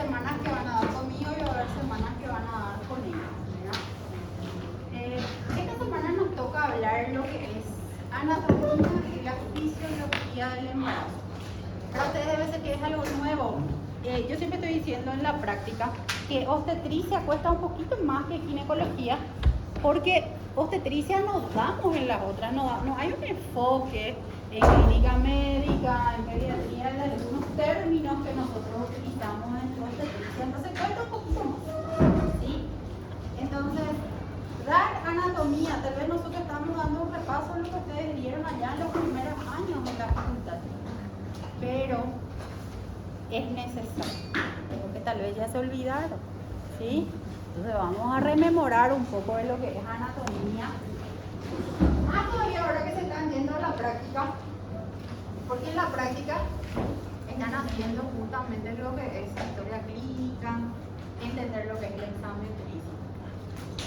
semanas que van a dar conmigo y va a haber semanas que van a dar con ellos, ¿verdad? Esta semana nos toca hablar lo que es anatomía y la fisiología del embarazo. Para ustedes debe ser que es algo nuevo. Yo siempre estoy diciendo en la práctica que obstetricia cuesta un poquito más que ginecología, porque obstetricia nos damos en las otras, no hay un enfoque en clínica médica, en pediatría, en algunos términos que nosotros utilizamos en obstetricia, entonces cuesta un poquito más, ¿sí? Entonces, dar anatomía, tal vez nosotros estamos dando un repaso de lo que ustedes dieron allá en los primeros años de la facultad, pero es necesario, porque tal vez ya se olvidaron, ¿sí? Entonces vamos a rememorar un poco de lo que es anatomía. Más todavía ahora que se están yendo a la práctica, porque en la práctica están haciendo justamente lo que es historia clínica, entender lo que es el examen físico.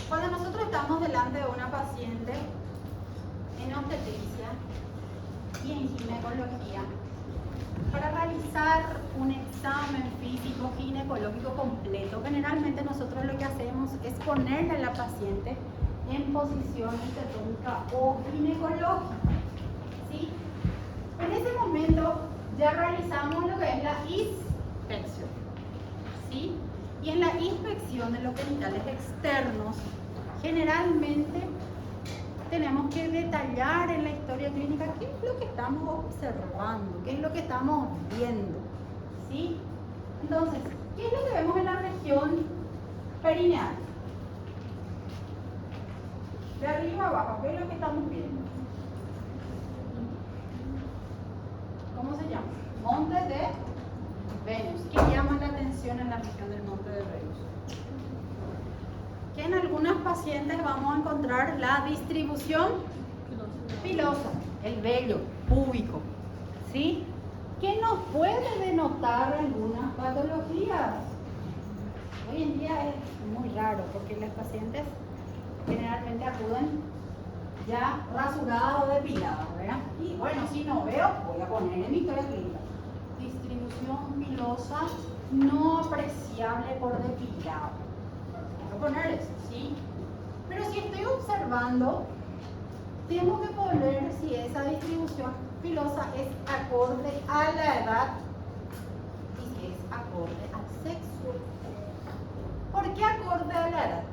Cuando nosotros estamos delante de una paciente en obstetricia y en ginecología, para realizar un examen físico ginecológico completo, generalmente nosotros lo que hacemos es ponerle a la paciente en posición histetónica o ginecológica, ¿sí? En ese momento ya realizamos lo que es la inspección, ¿sí? Y en la inspección de los genitales externos, generalmente tenemos que detallar en la historia clínica qué es lo que estamos observando, qué es lo que estamos viendo, ¿sí? Entonces, ¿qué es lo que vemos en la región perineal? De arriba abajo, ¿qué es lo que estamos viendo? ¿Cómo se llama? Monte de Venus. ¿Qué llama la atención en la región del monte de Venus? Que en algunas pacientes vamos a encontrar la distribución pilosa, el vello púbico, ¿sí? ¿Qué nos puede denotar algunas patologías? Hoy en día es muy raro porque las pacientes generalmente acuden ya rasuradas o depiladas, ¿verdad? Y bueno, si no veo, voy a poner en mi historia clínica. Distribución pilosa no apreciable por depilado. Voy a poner eso, ¿sí? Pero si estoy observando, tengo que poner si esa distribución pilosa es acorde a la edad y si es acorde al sexo. ¿Por qué acorde a la edad?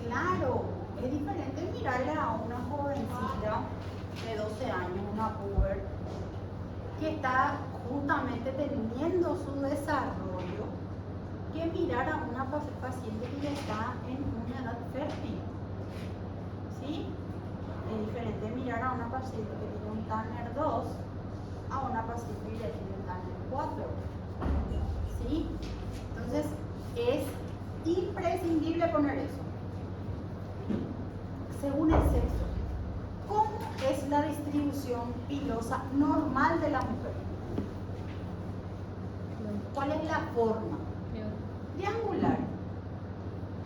Claro, es diferente mirarle a una jovencita de 12 años, una puber, que está justamente teniendo su desarrollo, que mirar a una paciente que ya está en una edad fértil, ¿sí? Es diferente mirar a una paciente que tiene un Tanner 2 a una paciente que ya tiene un Tanner 4, ¿sí? Entonces, es imprescindible poner eso. Según el sexo, ¿cómo es la distribución pilosa normal de la mujer? ¿Cuál es la forma? Triangular.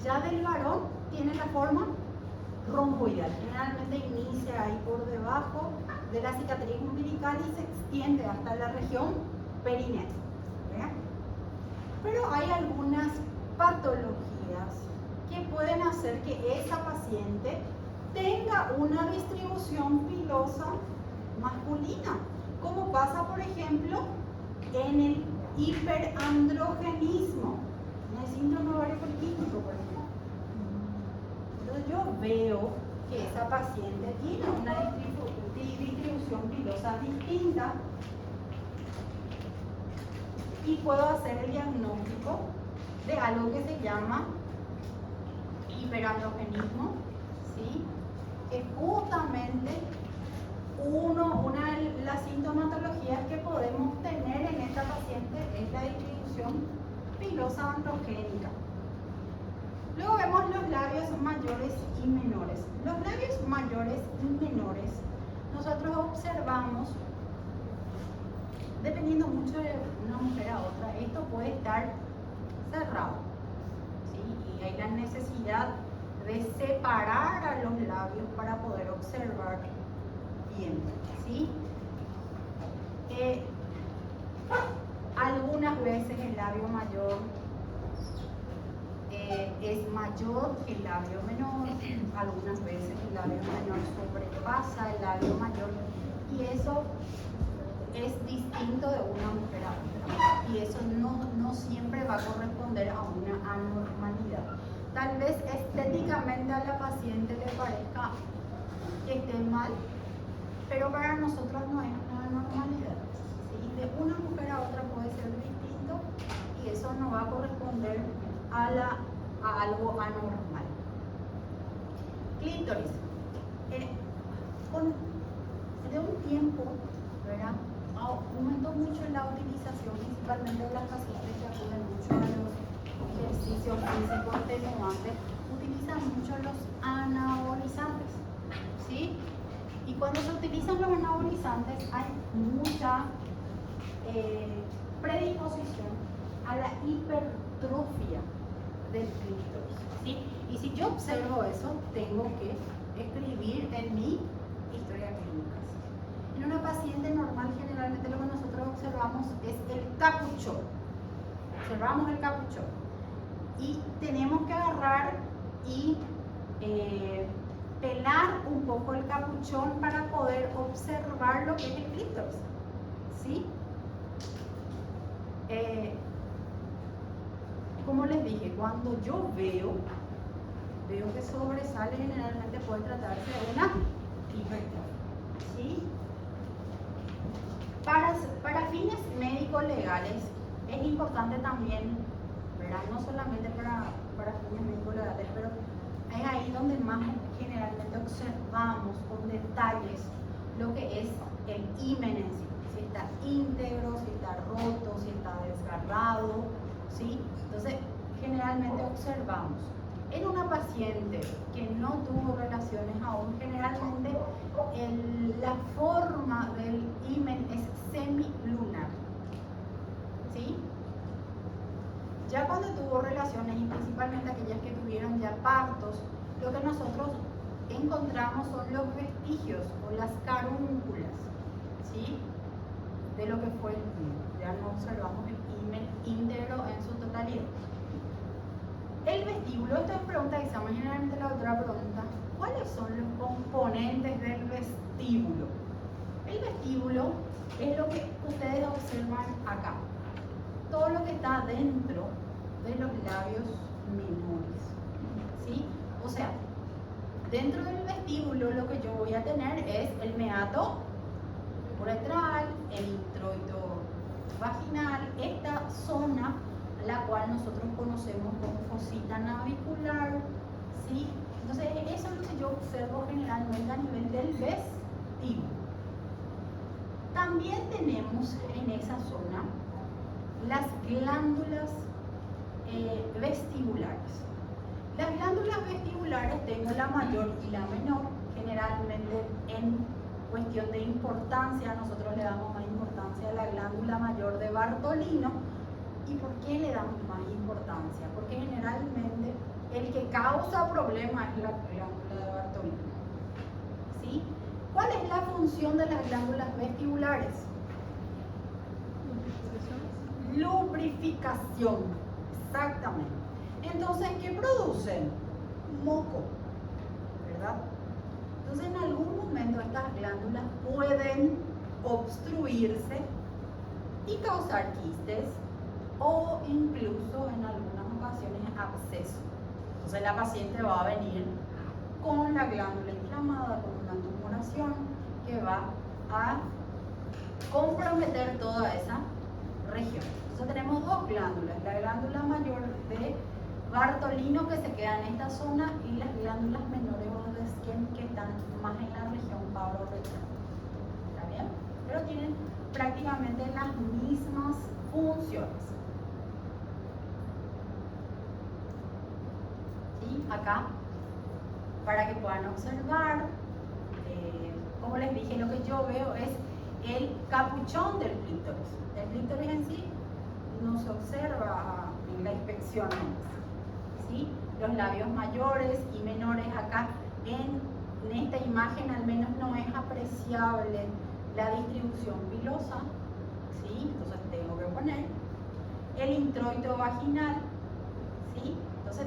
Ya del varón tiene la forma romboidal. Generalmente inicia ahí por debajo de la cicatriz umbilical y se extiende hasta la región perineal. ¿Verdad? Pero hay algunas patologías que pueden hacer que esa paciente tenga una distribución pilosa masculina, como pasa por ejemplo en el hiperandrogenismo, en el síndrome ovario poliquístico, por ejemplo. Entonces yo veo que esa paciente tiene una distribución pilosa distinta y puedo hacer el diagnóstico de algo que se llama hiperandrogenismo, ¿sí? Que justamente una de las sintomatologías que podemos tener en esta paciente es la distribución pilosa androgénica. Luego vemos los labios mayores y menores. Los labios mayores y menores nosotros observamos, dependiendo mucho de una mujer a otra, esto puede estar cerrado, ¿sí? Y hay la necesidad de separar a los labios para poder observar bien, ¿sí? Algunas veces el labio mayor es mayor que el labio menor, algunas veces el labio menor sobrepasa el labio mayor, y eso es distinto de una mujer a otra, y eso no siempre va a corresponder a una anormalidad. Tal vez estéticamente a la paciente le parezca que esté mal, pero para nosotros no es una anormalidad. ¿Sí? De una mujer a otra puede ser distinto, y eso no va a corresponder a algo anormal. Clítoris. De un tiempo, ¿verdad?, aumentó mucho la utilización, principalmente de las pacientes que acuden mucho a los ejercicios físicos extenuantes, utilizan mucho los anabolizantes, ¿sí? Y cuando se utilizan los anabolizantes hay mucha predisposición a la hipertrofia del clítoris, ¿sí? Y si yo observo eso, tengo que escribir en mi historia clínica. En una paciente normal, generalmente lo que nosotros observamos es el capuchón. Observamos el capuchón. Y tenemos que agarrar y pelar un poco el capuchón para poder observar lo que es el clítoris, ¿sí? Como les dije, cuando yo veo que sobresale, generalmente puede tratarse de una hipertrofia, ¿sí? Para fines médico-legales es importante también, ¿verdad?, no solamente para fines médico-legales, pero es ahí donde más generalmente observamos con detalles lo que es el himen en sí, si está íntegro, si está roto, si está desgarrado, ¿sí? Entonces, generalmente observamos. En una paciente que no tuvo relaciones aún, generalmente la forma del himen es semilunar, ¿sí? Ya cuando tuvo relaciones, y principalmente aquellas que tuvieron ya partos, lo que nosotros encontramos son los vestigios o las carúnculas, ¿sí?, de lo que fue el himen. Ya no observamos el himen íntegro en su totalidad. El vestíbulo, esta es pregunta de examen, generalmente la otra pregunta, ¿cuáles son los componentes del vestíbulo? El vestíbulo es lo que ustedes observan acá, todo lo que está dentro de los labios menores, ¿sí? O sea, dentro del vestíbulo lo que yo voy a tener es el meato uretral, el introito vaginal, esta zona la cual nosotros conocemos como fosita navicular, ¿sí? Entonces eso es lo que yo observo generalmente a nivel del vestíbulo. También tenemos en esa zona las glándulas vestibulares. Las glándulas vestibulares tengo la mayor y la menor. Generalmente en cuestión de importancia nosotros le damos más importancia a la glándula mayor de Bartolino. ¿Y por qué le damos más importancia? Porque generalmente el que causa problemas es la glándula de Bartolino, ¿sí? ¿Cuál es la función de las glándulas vestibulares? Lubrificación, exactamente. Entonces, ¿qué producen? Moco, ¿verdad? Entonces, en algún momento estas glándulas pueden obstruirse y causar quistes o incluso en algunas ocasiones absceso. Entonces, la paciente va a venir con la glándula inflamada, con una tumoración que va a comprometer toda esa región. Entonces tenemos dos glándulas, la glándula mayor de Bartolino que se queda en esta zona y las glándulas menores o de Skene que están más en la región pauloretral. ¿Está bien? Pero tienen prácticamente las mismas funciones. ¿Sí? Acá, para que puedan observar, como les dije, lo que yo veo es el capuchón del clítoris. El clítoris en sí no se observa en la inspección, ¿sí? Los labios mayores y menores acá en esta imagen al menos no es apreciable la distribución pilosa, ¿sí? Entonces tengo que poner el introito vaginal, ¿sí? Entonces,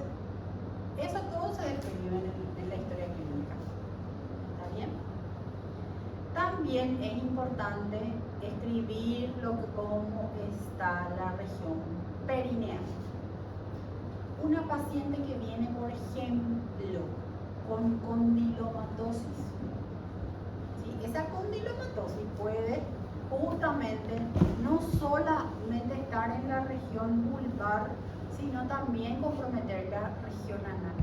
eso todo se describe en la historia clínica. ¿Está bien? También es importante escribir cómo está la región perineal. Una paciente que viene, por ejemplo, con condilomatosis, ¿sí? Esa condilomatosis puede justamente no solamente estar en la región vulvar, sino también comprometer la región anal,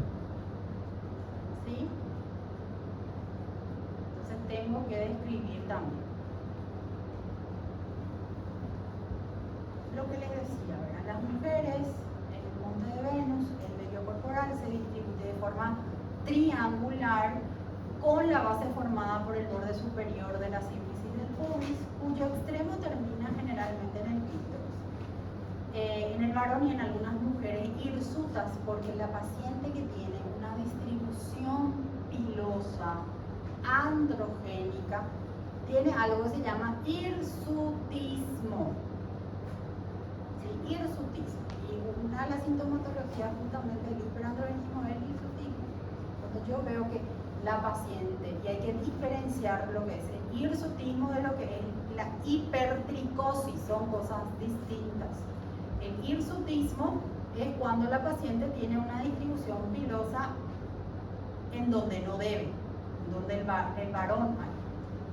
¿sí? Entonces tengo que describir también lo que les decía, ¿verdad? Las mujeres en el monte de Venus, el vello corporal se distribuye de forma triangular con la base formada por el borde superior de la sífilis del pubis, cuyo extremo termina generalmente en el clítoris. En el varón y en algunas mujeres hirsutas, porque la paciente que tiene una distribución pilosa androgénica tiene algo que se llama hirsutismo. ¿Sí? Hirsutismo. Y una de las sintomatologías justamente del hiperandrogenismo es el hirsutismo. Cuando yo veo que la paciente, y hay que diferenciar lo que es el hirsutismo de lo que es la hipertricosis, son cosas distintas. El hirsutismo es cuando la paciente tiene una distribución pilosa en donde no debe, en donde el varón hay.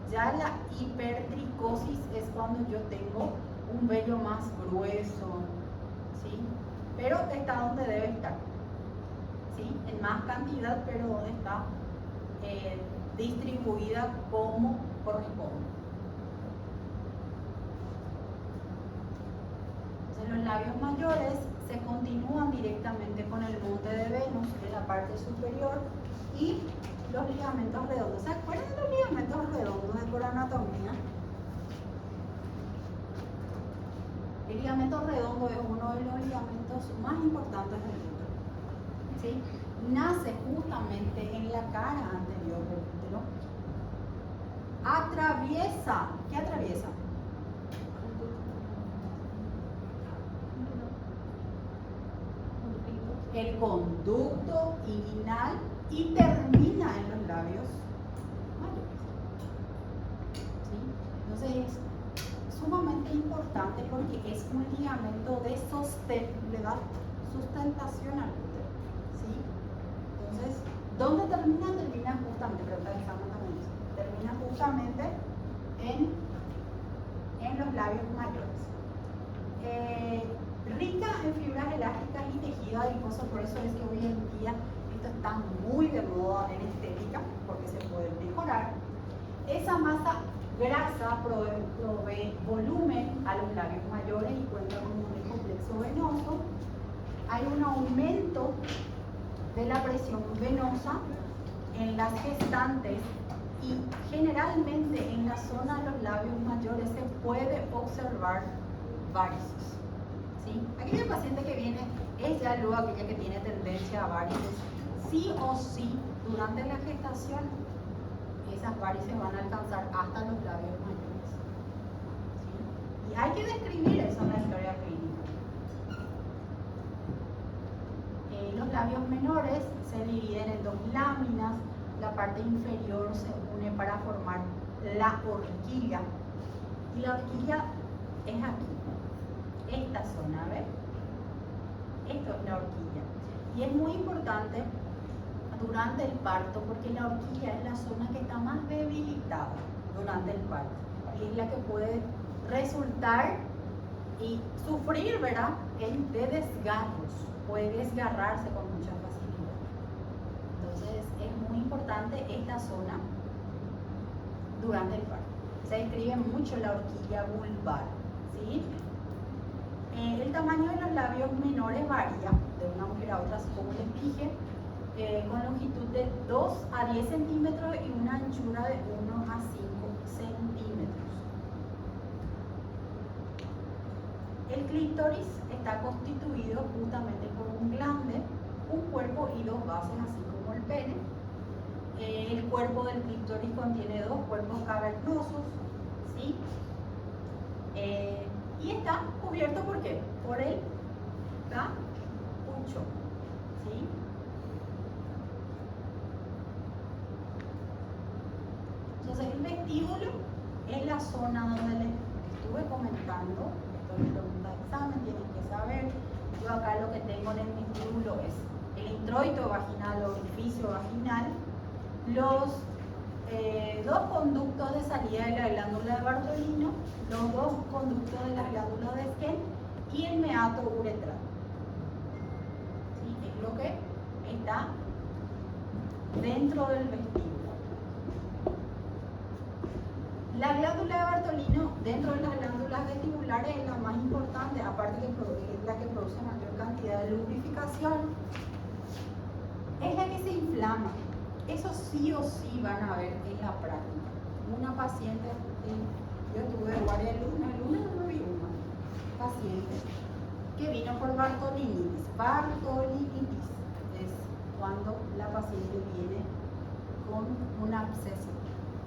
Ya la hipertricosis es cuando yo tengo un vello más grueso, ¿sí? Pero está donde debe estar, ¿sí? En más cantidad, pero donde está distribuida como corresponde. Entonces los labios mayores se continúan directamente con el monte de Venus en la parte superior y los ligamentos redondos. ¿Se acuerdan de los ligamentos redondos de por anatomía? El ligamento redondo es uno de los ligamentos más importantes del útero, ¿sí? Nace justamente en la cara anterior del útero. Atraviesa, ¿qué atraviesa? El conducto inguinal y termina en los labios mayores, ¿sí? Entonces es sumamente importante porque es un ligamento de le da sustentación al útero, ¿sí? Entonces, ¿dónde termina? Termina justamente, pero también eso, termina justamente en los labios mayores. Rica en fibras elásticas y tejido adiposo, por eso es que hoy en día esto está muy de moda en estética, porque se puede mejorar. Esa masa grasa provee volumen a los labios mayores y cuenta con un complejo venoso. Hay un aumento de la presión venosa en las gestantes y generalmente en la zona de los labios mayores se puede observar varices, ¿sí? Aquella paciente que viene es ya luego aquella que tiene tendencia a varices, sí o sí durante la gestación esas varices van a alcanzar hasta los labios mayores, ¿sí? Y hay que describir eso en la historia clínica. Los labios menores se dividen en dos láminas. La parte inferior se une para formar la horquilla. Y la horquilla es aquí, esta zona, ¿ves? Esto es la horquilla. Y es muy importante durante el parto porque la horquilla es la zona que está más debilitada durante el parto. Y es la que puede resultar y sufrir, ¿verdad?, de desgarros. Puede desgarrarse con mucha facilidad. Entonces es muy importante esta zona durante el parto. Se describe mucho la horquilla vulvar, ¿sí? El tamaño de los labios menores varía de una mujer a otra, como les dije, con longitud de 2 a 10 centímetros y una anchura de 1 a 5 centímetros. El clítoris está constituido justamente por un glande, un cuerpo y dos bases, así como el pene. El cuerpo del clítoris contiene dos cuerpos cavernosos, ¿sí? Y está cubierto ¿por qué? Por el capucho, ¿sí? Entonces el vestíbulo es la zona donde les estuve comentando, esto es pregunta de examen, tienen que saber. Yo acá lo que tengo en el vestíbulo es el introito vaginal o orificio vaginal, los dos conductos de salida de la glándula de Bartolino, los dos conductos de la glándula de Skene y el meato uretral. ¿Sí? Es lo que está dentro del vestíbulo. La glándula de Bartolino, dentro de las glándulas vestibulares, es la más importante, aparte que es la que produce mayor cantidad de lubrificación, es la que se inflama. Eso sí o sí van a ver en la práctica. Una paciente, yo tuve varias lunas no vi una paciente que vino por bartolinitis. Bartolinitis es cuando la paciente viene con un absceso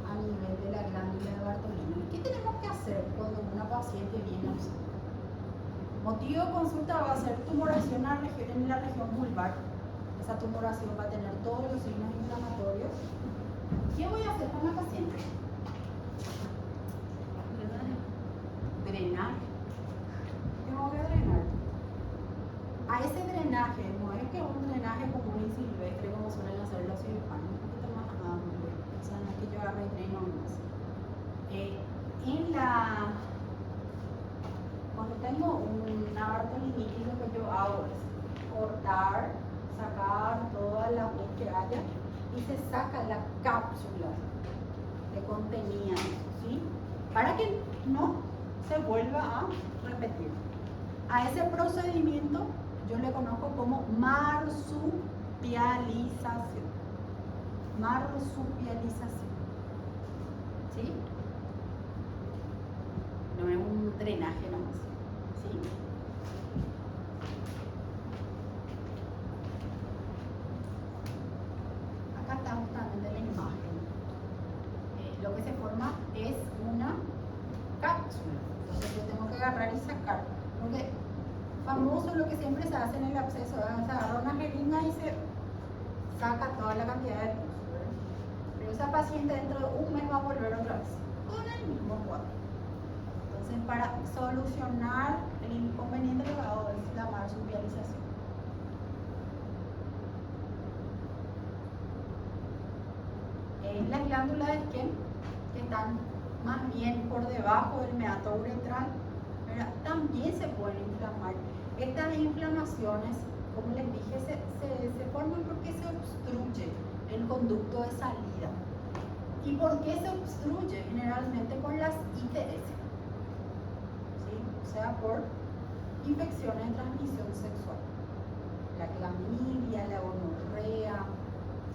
a nivel de la glándula de Bartolino. ¿Qué tenemos que hacer cuando una paciente viene absceso? Motivo de consulta va a ser tumoración en la región vulvar. Esa tumoración va a tener todos los signos inflamatorios. ¿Qué voy a hacer con la paciente? Drenar. Tengo que drenar. A ese drenaje, no es que un drenaje común y silvestre como suelen hacer los cirujanos, un poquito más amplio. O sea, no es que yo agarre y dreno más. Cuando tengo una bartolinitis, lo que yo hago es cortar, sacar toda la pus que haya y se saca la cápsula que contenía eso, ¿sí? Para que no se vuelva a repetir. A ese procedimiento yo le conozco como marsupialización. Marsupialización. ¿Sí? No es un drenaje nomás. ¿Sí? Acá está justamente la imagen. Lo que se forma es una cápsula. Entonces yo tengo que agarrar y sacar. Porque famoso lo que siempre se hace en el absceso, se agarra una jeringa y se saca toda la cantidad de pus. Pero esa paciente dentro de un mes va a volver otra vez con el mismo cuadro. Entonces, para solucionar el inconveniente, lo que hago es la marsupialización. Las glándulas de Skene, que están más bien por debajo del meato uretral, también se pueden inflamar. Estas inflamaciones, como les dije, se forman porque se obstruye el conducto de salida. ¿Y por qué se obstruye? Generalmente por las ITS. ¿Sí? O sea, por infecciones de transmisión sexual. La clamidia, la gonorrea,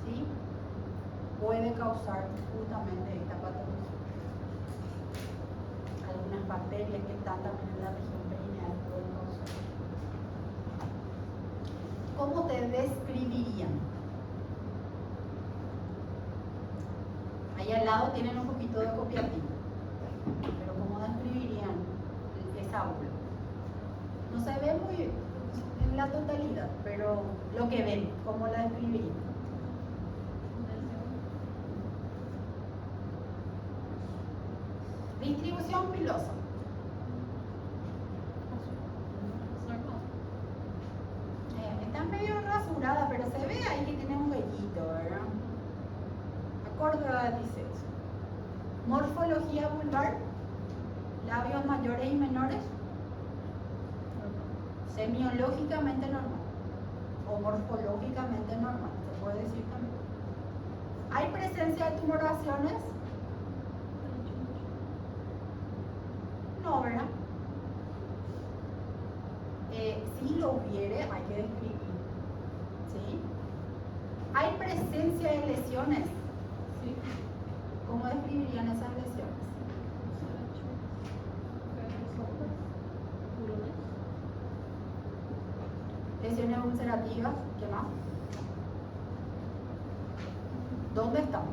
¿sí? Puede causar justamente esta patología. Algunas bacterias que están también en la región perineal pueden causar. ¿Cómo te describirían? Ahí al lado tienen un poquito de copiativo. Pero ¿cómo describirían esa aula? No se ve muy en la totalidad, pero lo que ven, ¿cómo la describirían? Distribución pilosa. Está medio rasurada, pero se ve ahí que tiene un vellito, ¿verdad? Acorde dice eso. Morfología vulvar. Labios mayores y menores. Semiológicamente normal. O morfológicamente normal, se puede decir también. ¿Hay presencia de tumoraciones? No, ¿verdad? Si lo hubiere, hay que describir. ¿Sí? ¿Hay presencia de lesiones? Sí. ¿Cómo describirían esas lesiones? Lesiones ulcerativas, ¿qué más? ¿Dónde están?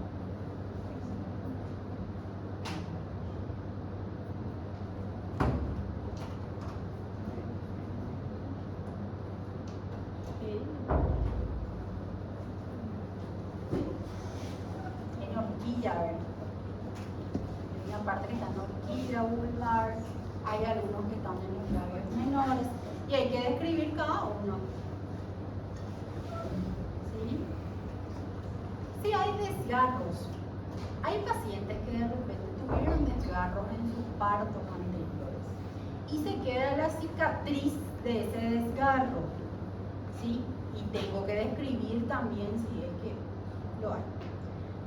horquilla, ¿verdad? Hay una parte que está en horquilla vulvar, hay algunos que están en los labios menores y hay que describir cada uno. ¿Sí? Si hay desgarros, hay pacientes que de repente tuvieron desgarros en sus partos anteriores y se queda la cicatriz de ese desgarro, ¿sí? Y tengo que describir también si es que lo hay.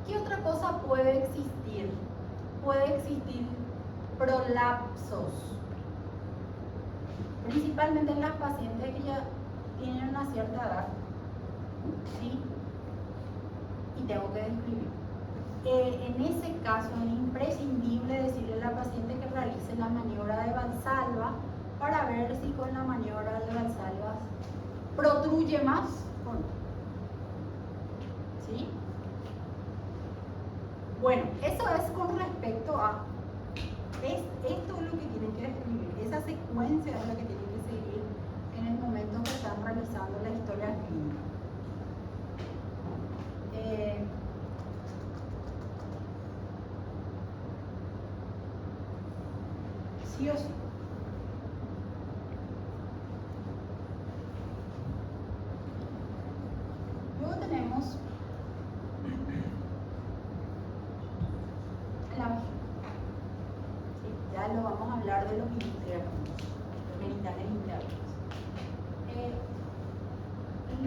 ¿Qué otra cosa puede existir? Puede existir prolapsos, principalmente en las pacientes que ya tienen una cierta edad, ¿sí? Y tengo que describir. En ese caso es imprescindible decirle a la paciente que realice la maniobra de Valsalva para ver si con la maniobra de Valsalva protruye más o no. ¿Sí? Bueno, eso es con respecto a esto es lo que tienen que describir, esa secuencia es la que tienen que seguir en el momento que están realizando la historia clínica. Sí o sí. Luego tenemos la vagina. Sí, ya lo vamos a hablar de los internos, los genitales internos.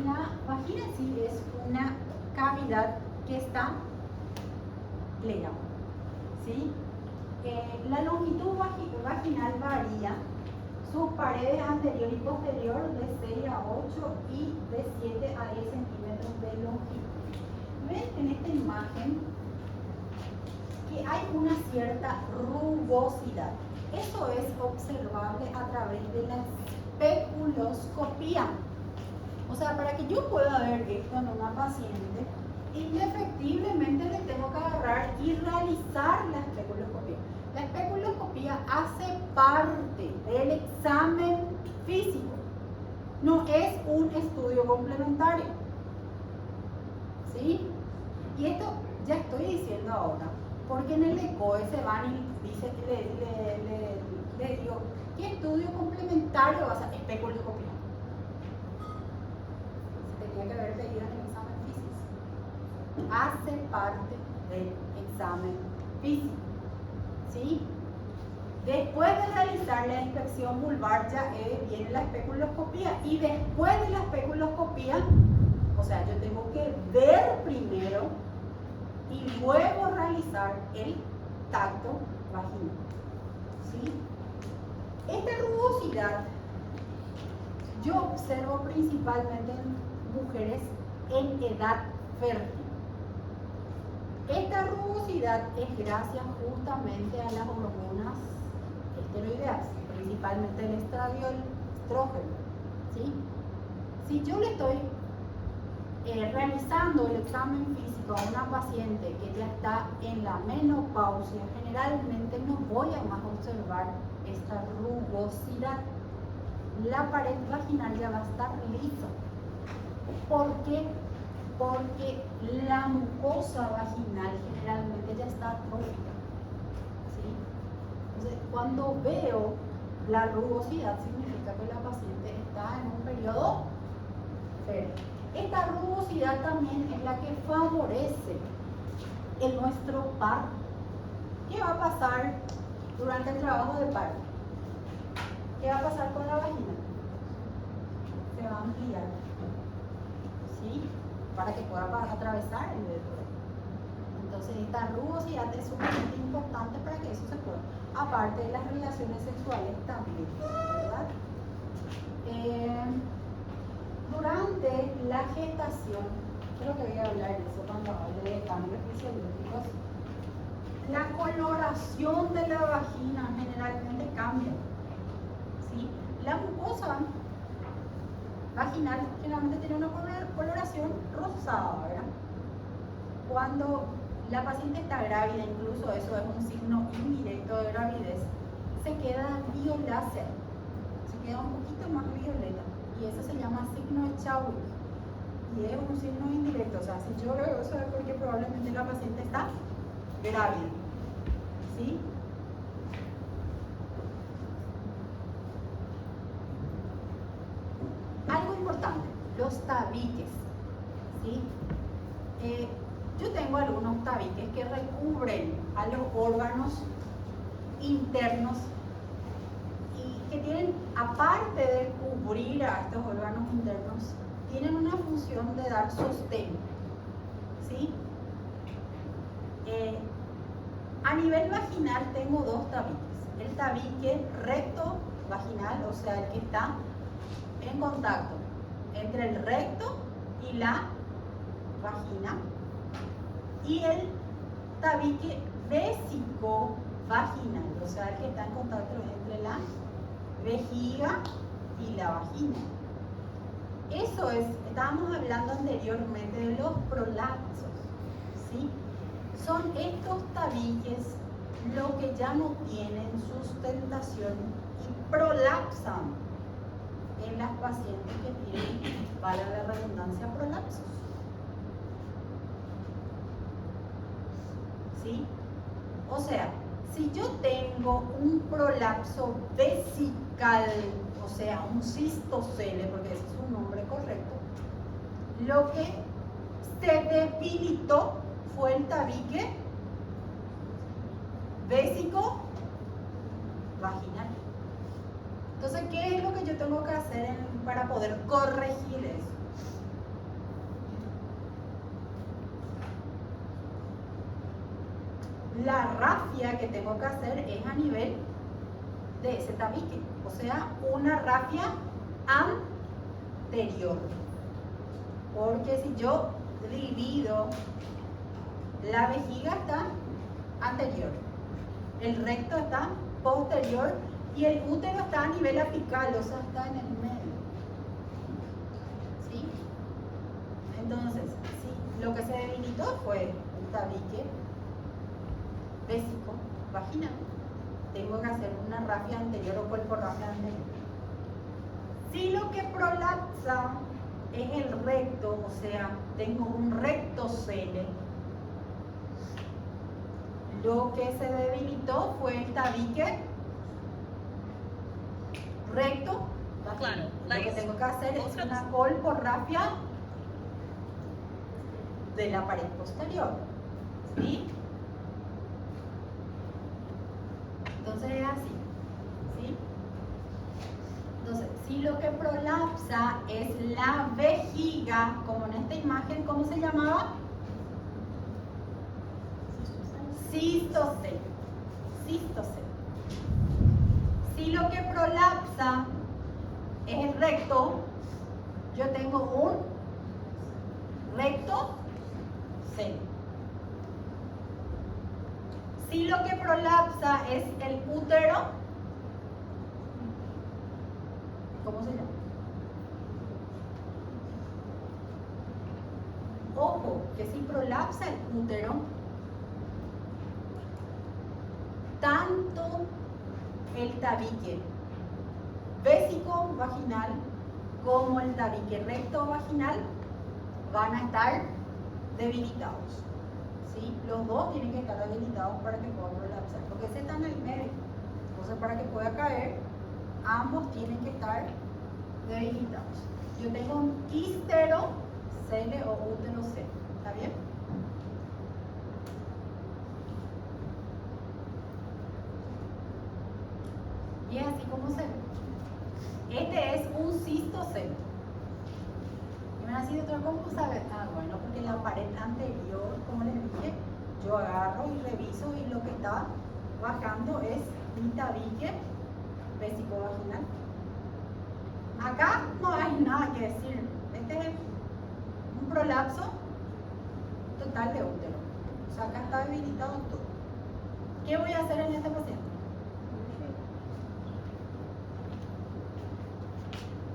La vagina en sí es una cavidad que está plena, ¿sí? La longitud vaginal varía, sus paredes anterior y posterior de 6 a 8 y de 7 a 10 centímetros de longitud. Ven en esta imagen que hay una cierta rugosidad. Eso es observable a través de la especuloscopía. O sea, para que yo pueda ver esto en una paciente, indefectiblemente le tengo que agarrar y realizar la especuloscopía. La especuloscopía hace parte del examen físico, no es un estudio complementario. ¿Sí? Y esto ya estoy diciendo ahora, porque en el ECOE se van y dice, le digo, ¿qué estudio complementario vas a hacer? Especuloscopía. Se tenía que haber pedido en el examen físico. Hace parte del examen físico. ¿Sí? Después de realizar la inspección vulvar ya viene la especuloscopía y después de la especuloscopía, o sea, yo tengo que ver primero y luego realizar el tacto vaginal. ¿Sí? Esta rugosidad yo observo principalmente en mujeres en edad fértil. Esta rugosidad es gracias justamente a las hormonas esteroideas, principalmente el estrógeno. ¿Sí? Si yo le estoy realizando el examen físico a una paciente que ya está en la menopausia, generalmente no voy a más observar esta rugosidad. La pared vaginal ya va a estar lisa. ¿Por qué? Porque la mucosa vaginal generalmente ya está atrófica. ¿Sí? Entonces, cuando veo la rugosidad, significa que la paciente está en un periodo fértil. Esta rugosidad también es la que favorece en nuestro parto. ¿Qué va a pasar durante el trabajo de parto? ¿Qué va a pasar con la vagina? Se va a ampliar, ¿sí? Para que pueda atravesar el bebé. Entonces esta rugosidad es sumamente importante para que eso se pueda, aparte de las relaciones sexuales también, ¿verdad? Durante la gestación, creo que voy a hablar de eso cuando hable de cambios fisiológicos, la coloración de la vagina generalmente cambia, ¿sí? La mucosa vaginal generalmente tiene una coloración rosada, ¿verdad? Cuando la paciente está grávida, incluso eso es un signo indirecto de gravidez, se queda violácea, se queda un poquito más violeta. Y eso se llama signo de Chadwick. Y es un signo indirecto. O sea, si yo veo eso es porque probablemente la paciente está grávida. ¿Sí? Algo importante, los tabiques. ¿Sí? Yo tengo algunos tabiques que recubren a los órganos internos y que tienen, aparte de cubrir a estos órganos internos, tienen una función de dar sostén. ¿Sí? A nivel vaginal tengo dos tabiques. El tabique recto vaginal, o sea, el que está en contacto entre el recto y la vagina, y el tabique vésico vaginal, o sea, el que está en contacto entre la vejiga y la vagina. Eso es, estábamos hablando anteriormente de los prolapsos, ¿sí? Son estos tabiques lo que ya no tienen sustentación y prolapsan en las pacientes que tienen, para la redundancia, prolapsos. ¿Sí? O sea, si yo tengo un prolapso vesical, o sea, un cistocele, porque ese es su nombre correcto, lo que se debilitó fue el tabique vésico vaginal. Entonces, ¿qué es lo que yo tengo que hacer para poder corregir eso? La rafia que tengo que hacer es a nivel de ese tabique, o sea, una rafia anterior. Porque si yo divido, la vejiga está anterior, el recto está posterior y el útero está a nivel apical, o sea, está en el medio. ¿Sí? Entonces, sí, lo que se debilitó fue el tabique vésico vaginal. Tengo que hacer una rafia anterior o colporrafia anterior. Si lo que prolapsa es el recto, o sea, tengo un rectocele, lo que se debilitó fue el tabique recto vaginal. Lo que tengo que hacer es una colporrafia de la pared posterior. ¿Sí? Entonces es así. ¿Sí? Entonces, si lo que prolapsa es la vejiga, como en esta imagen, ¿cómo se llamaba? Cistocele. Cistocele. Si lo que prolapsa es el recto, yo tengo un rectocele. Si lo que prolapsa es el útero, ¿cómo se llama? Ojo, que si prolapsa el útero, tanto el tabique vésico vaginal como el tabique recto vaginal van a estar debilitados. ¿Sí? Los dos tienen que estar debilitados para que puedan prolapsar, porque ese está en el medio. Entonces, para que pueda caer, ambos tienen que estar debilitados. Yo tengo un histerocele o úterocele. ¿Está bien? Y es así como se ve. Este es un cistocele. Y me han sido todo, ¿cómo sabes? Ah, bueno, porque la pared anterior, como les dije, yo agarro y reviso y lo que está bajando es mi tabique vésico vaginal. Acá no hay nada que decir. Este es un prolapso total de útero. O sea, acá está debilitado todo. ¿Qué voy a hacer en este paciente?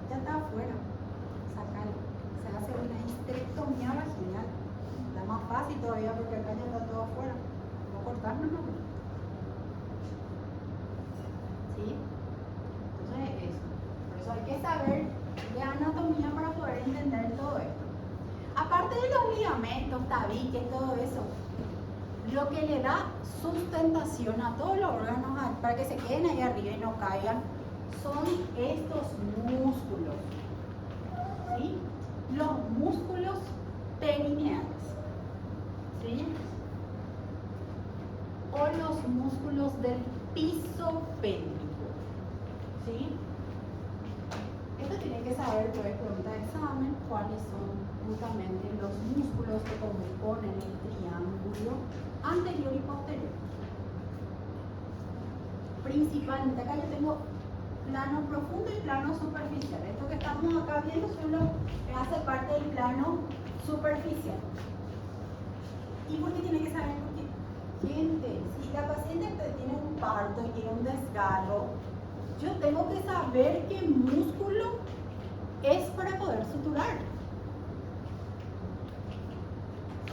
Ya está afuera. Sacarlo. Se hace una histerectomía vaginal. La más fácil todavía porque acá ya está todo afuera. No cortarlo, no. ¿Sí? Entonces eso. Por eso hay que saber de anatomía para poder entender todo esto. Aparte de los ligamentos, tabiques, todo eso, lo que le da sustentación a todos los órganos para que se queden ahí arriba y no caigan son estos músculos, ¿sí? Los músculos perineales, ¿sí? O los músculos del piso pélvico, ¿sí? Esto tiene que saber, pues, pregunta de examen, cuáles son justamente los músculos que componen el triángulo anterior y posterior. Principalmente acá yo tengo plano profundo y plano superficial. Esto que estamos acá viendo solo hace parte del plano superficial. ¿Y por qué tiene que saber? Porque, gente, si la paciente tiene un parto y tiene un desgarro, yo tengo que saber qué músculo es para poder suturar.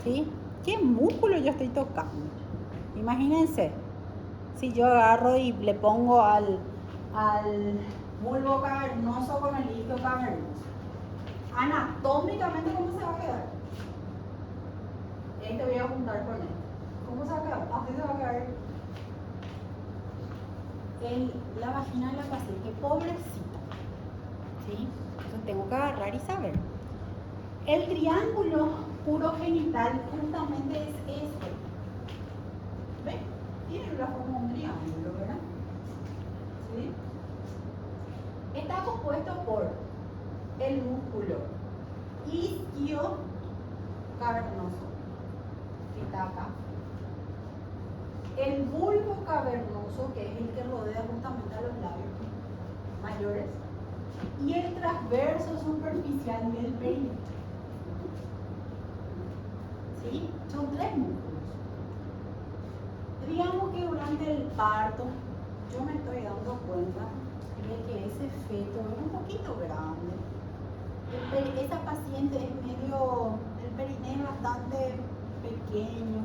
¿Sí? ¿Qué músculo yo estoy tocando? Imagínense, si yo agarro y le pongo al bulbo cavernoso con el líquido cavernoso, anatómicamente, ¿cómo se va a quedar? Te voy a juntar con él. ¿Cómo se va a quedar? Así se va a quedar la vagina de la paciente, pobrecita. ¿Sí? Entonces tengo que agarrar y saber. El triángulo urogenital justamente es este. ¿Ven? Tiene la forma de un triángulo, ¿verdad? ¿Sí? Está compuesto por el músculo isquio cavernoso, que está acá. El bulbo cavernoso, que es el que rodea justamente a los labios mayores. Y el transverso superficial del perineo. ¿Sí? Son tres músculos. Digamos que durante el parto yo me estoy dando cuenta de que ese feto es un poquito grande. Esa paciente es el perineo bastante pequeño.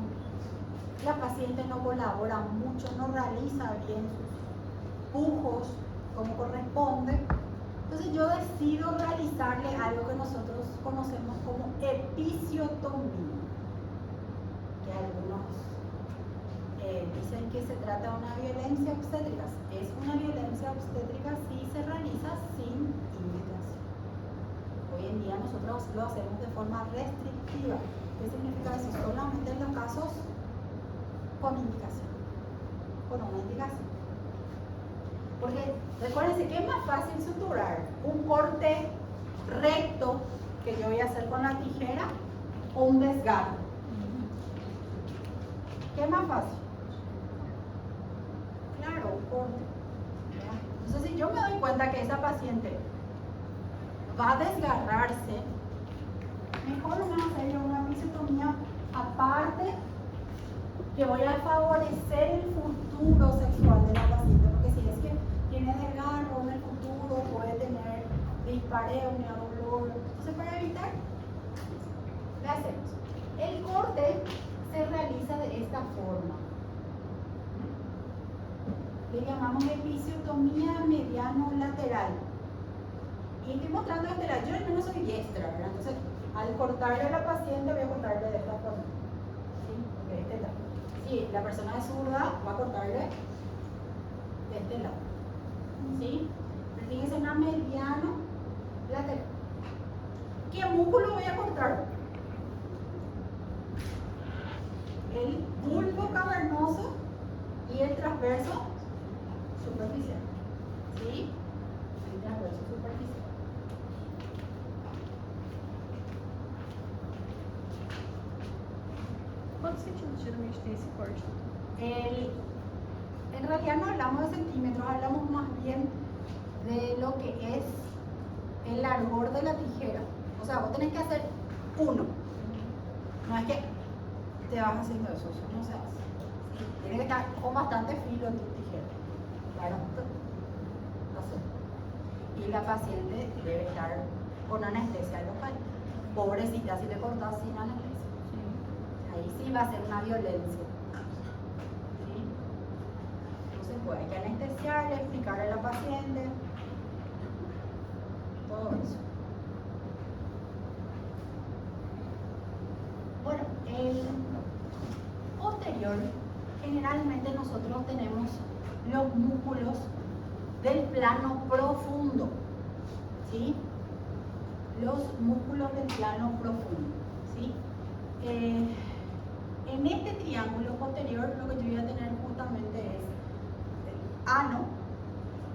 La paciente no colabora mucho, no realiza bien sus pujos como corresponde. Entonces yo decido realizarle algo que nosotros conocemos como episiotomía, que algunos dicen que se trata de una violencia obstétrica. Es una violencia obstétrica si se realiza sin indicación. Hoy en día nosotros lo hacemos de forma restrictiva. ¿Qué significa eso? Solamente en los casos con indicación, con una indicación. Porque recuérdense que es más fácil suturar un corte recto que yo voy a hacer con la tijera o un desgarro. ¿Qué es más fácil? Claro, un corte. Entonces, si yo me doy cuenta que esa paciente va a desgarrarse, mejor no me hacer yo una episiotomía aparte, que voy a favorecer el futuro sexual de la paciente, porque si es que tiene desgarro en el futuro, puede tener dispareunia, dolor. Entonces, para evitar, ¿qué hacemos? El corte se realiza de esta forma. Le llamamos episiotomía mediano-lateral. Y estoy mostrando lateral. Yo al menos soy diestra, ¿verdad? Entonces, al cortarle a la paciente, voy a cortarle de esta forma. ¿Sí? Porque este lado. Si la persona es zurda, va a cortarle de este lado. ¿Sí? Pero tiene que ser una mediano-lateral. ¿Qué músculo voy a cortar? El bulbo cavernoso y el transverso superficial. ¿Sí? El transverso superficial. Quantos centímetros geralmente tem esse corte? En realidad no hablamos de centímetros, hablamos más bien de lo que es el largor de la tijera. O sea, vos tenés que hacer uno. No es que te vas haciendo eso no se hace. Tiene que estar con bastante filo en tu tijera. Claro. Y la paciente debe estar con anestesia local. Pobrecita, si le cortas sin anestesia. Ahí sí va a ser una violencia. ¿Sí? Entonces, pues hay que anestesiarle, explicarle a la paciente. Todo eso. Bueno, el posterior posterior, generalmente nosotros tenemos los músculos del plano profundo, ¿sí? Los músculos del plano profundo, ¿sí? En este triángulo posterior lo que yo voy a tener justamente es el ano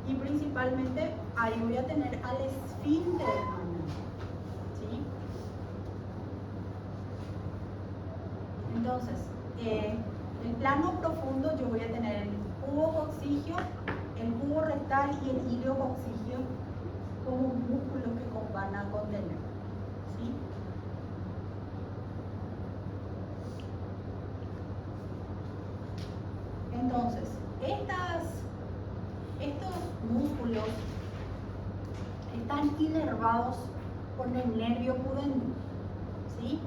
y principalmente ahí voy a tener al esfínter anal, ¿sí? Entonces, el plano profundo yo voy a tener el cubo coccigio, el cubo rectal y el ilio coccigio como músculos que van a contener, ¿sí? Entonces, estos músculos están inervados con el nervio pudendo, ¿sí?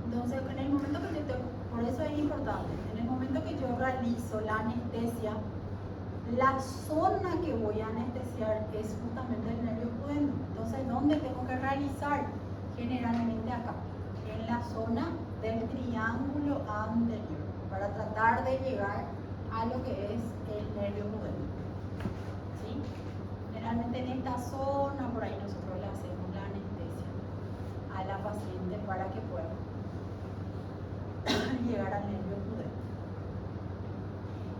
Entonces, en el momento que por eso es importante, en el momento que yo realizo la anestesia, la zona que voy a anestesiar es justamente el nervio pudendo. Entonces, ¿dónde tengo que realizar? Generalmente acá, en la zona del triángulo anterior, para tratar de llegar a lo que es el nervio pudendo, ¿sí? Generalmente en esta zona, por ahí nosotros le hacemos la anestesia a la paciente para que pueda llegar al nervio pudendo.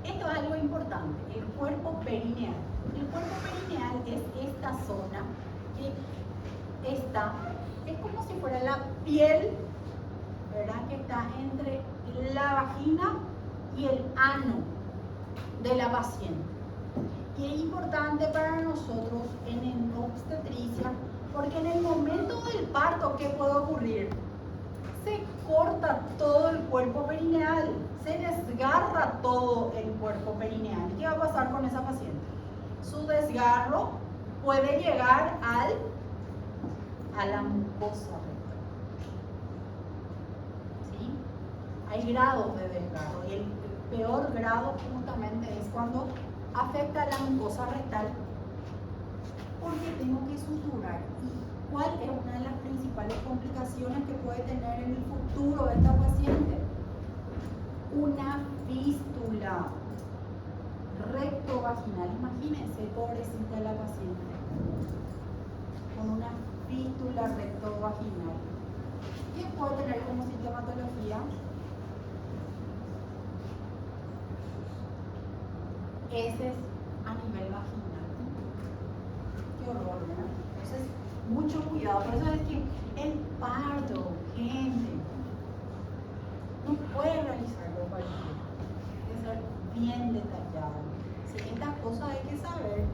Esto es algo importante, el cuerpo perineal. El cuerpo perineal es esta zona que está, es como si fuera la piel, ¿verdad? Que está entre la vagina y el ano de la paciente. Y es importante para nosotros en obstetricia, porque en el momento del parto, ¿qué puede ocurrir? Se corta todo el cuerpo perineal, se desgarra todo el cuerpo perineal. ¿Qué va a pasar con esa paciente? Su desgarro puede llegar a la mucosa rectal, ¿sí? Hay grados de desgarro y el peor grado justamente es cuando afecta a la mucosa rectal, porque tengo que suturar. ¿Y cuál es una de las principales complicaciones que puede tener en el futuro esta paciente? Una fístula rectovaginal. Imagínense, pobrecita la paciente, con una fístula rectovaginal. ¿Qué puede tener como sintomatología? Heces a nivel vaginal. Qué horror, ¿verdad? Entonces, mucho cuidado. Por eso es que el parto, gente, no puede realizarlo cualquiera. Hay que ser bien detallado. Si estas cosas hay que saber.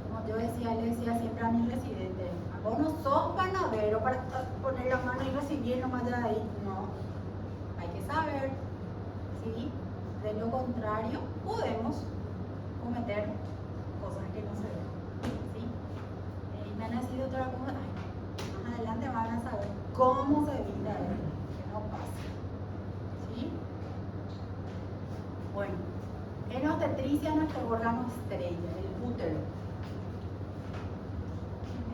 Como yo decía, le decía siempre a mis residentes, vos no sos panadero para poner la mano y recibir nomás de ahí. No, hay que saber, ¿sí? De lo contrario, podemos cometer cosas que no se ven, ¿sí? Y me han nacido otra cosa, más adelante van a saber cómo se evita esto, que no pase, ¿sí? Bueno, en obstetricia nuestro órgano estrella, el útero.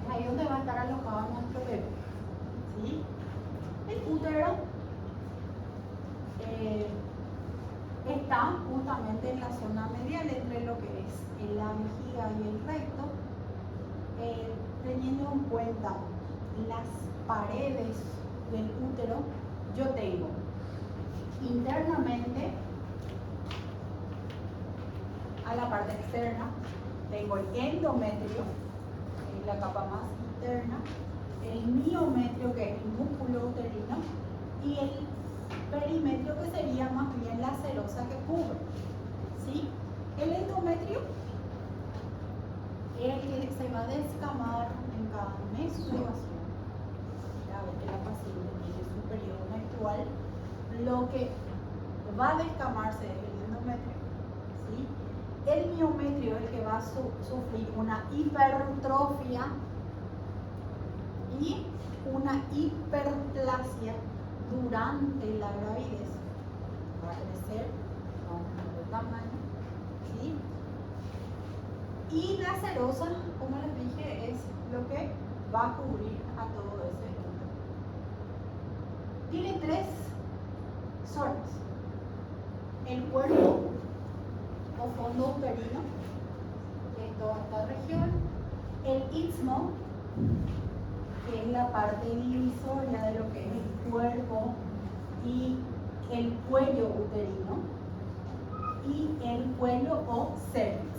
Es ahí donde va a estar alojado nuestro bebé, ¿sí? El útero está justamente en la zona medial entre lo que es la vejiga y el recto, teniendo en cuenta las paredes del útero. Yo tengo internamente, a la parte externa, tengo el endometrio, que es la capa más interna, el miometrio, que es el músculo uterino, y el perimetrio, que sería más bien la serosa que cubre, ¿sí? El endometrio es el que se va a descamar en cada menstruación. Cada vez que la paciente tiene su periodo menstrual, lo que va a descamarse es el endometrio, ¿sí? El miometrio es el que va a sufrir una hipertrofia y una hiperplasia durante la gravidez. Va a crecer, va a aumentar de tamaño, ¿sí? Y la serosa, como les dije, es lo que va a cubrir a todo ese útero. Tiene tres zonas. El cuerpo o fondo uterino, que es toda esta región. El istmo, que es la parte divisoria de lo que es el cuerpo y el cuello uterino. Y el cuello o cervix.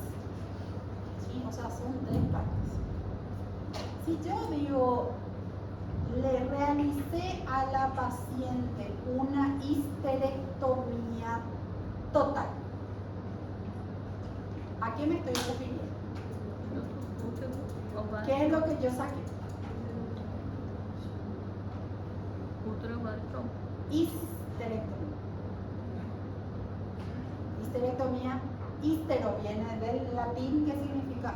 ¿Sí? O sea, son 3 partes. Si yo digo, le realicé a la paciente una histerectomía total, ¿a qué me estoy refiriendo? ¿Qué es lo que yo saqué? Histerectomía. Histerectomía, histero viene del latín, ¿qué significa?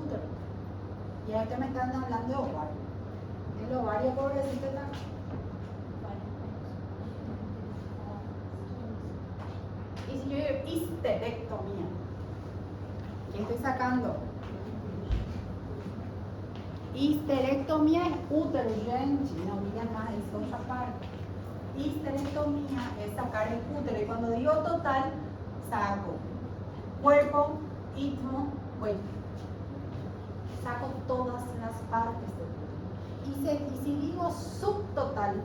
Útero. Y ahorita me están hablando de ovario. El ovario, pobrecito, está. Y si yo digo histerectomía, ¿qué estoy sacando? Histerectomía es útero, gente, no digan más, es otra parte. Histerectomía es sacar el útero, y cuando digo total, saco cuerpo, istmo, cuello. Saco todas las partes del útero. Y si digo subtotal,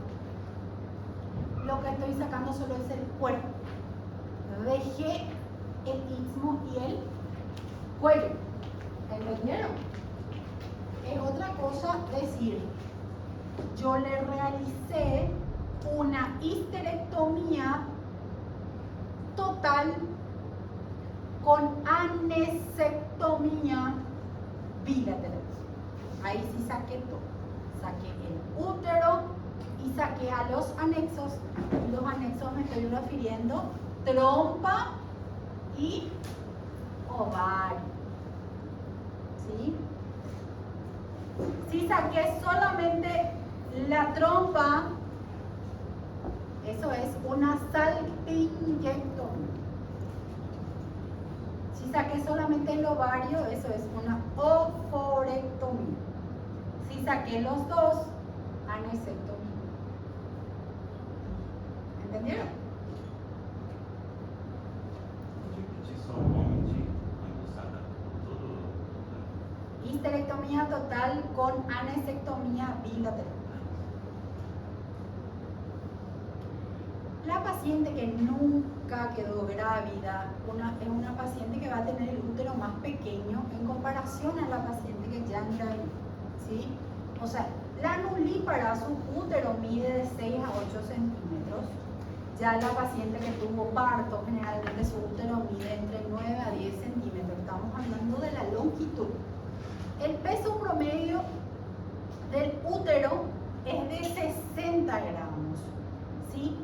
lo que estoy sacando solo es el cuerpo. Dejé el istmo y el cuello. ¿Entendieron? Es otra cosa decir, yo le realicé una histerectomía total con anesectomía bilateral. Ahí sí saqué todo. Saqué el útero y saqué a los anexos. Los anexos me estoy refiriendo trompa y ovario. ¿Sí? Si saqué solamente la trompa, eso es una salpingectomía. Si saqué solamente el ovario, eso es una oforectomía. Si saqué los dos, anesectomía. ¿Entendieron? Histerectomía total con anesectomía bilateral. La paciente que nunca quedó grávida es una paciente que va a tener el útero más pequeño en comparación a la paciente que ya engravidó, ¿sí? O sea, la nulípara, su útero mide de 6 a 8 centímetros. Ya la paciente que tuvo parto, generalmente su útero mide entre 9 a 10 centímetros. Estamos hablando de la longitud. El peso promedio del útero es de 60 gramos, ¿sí?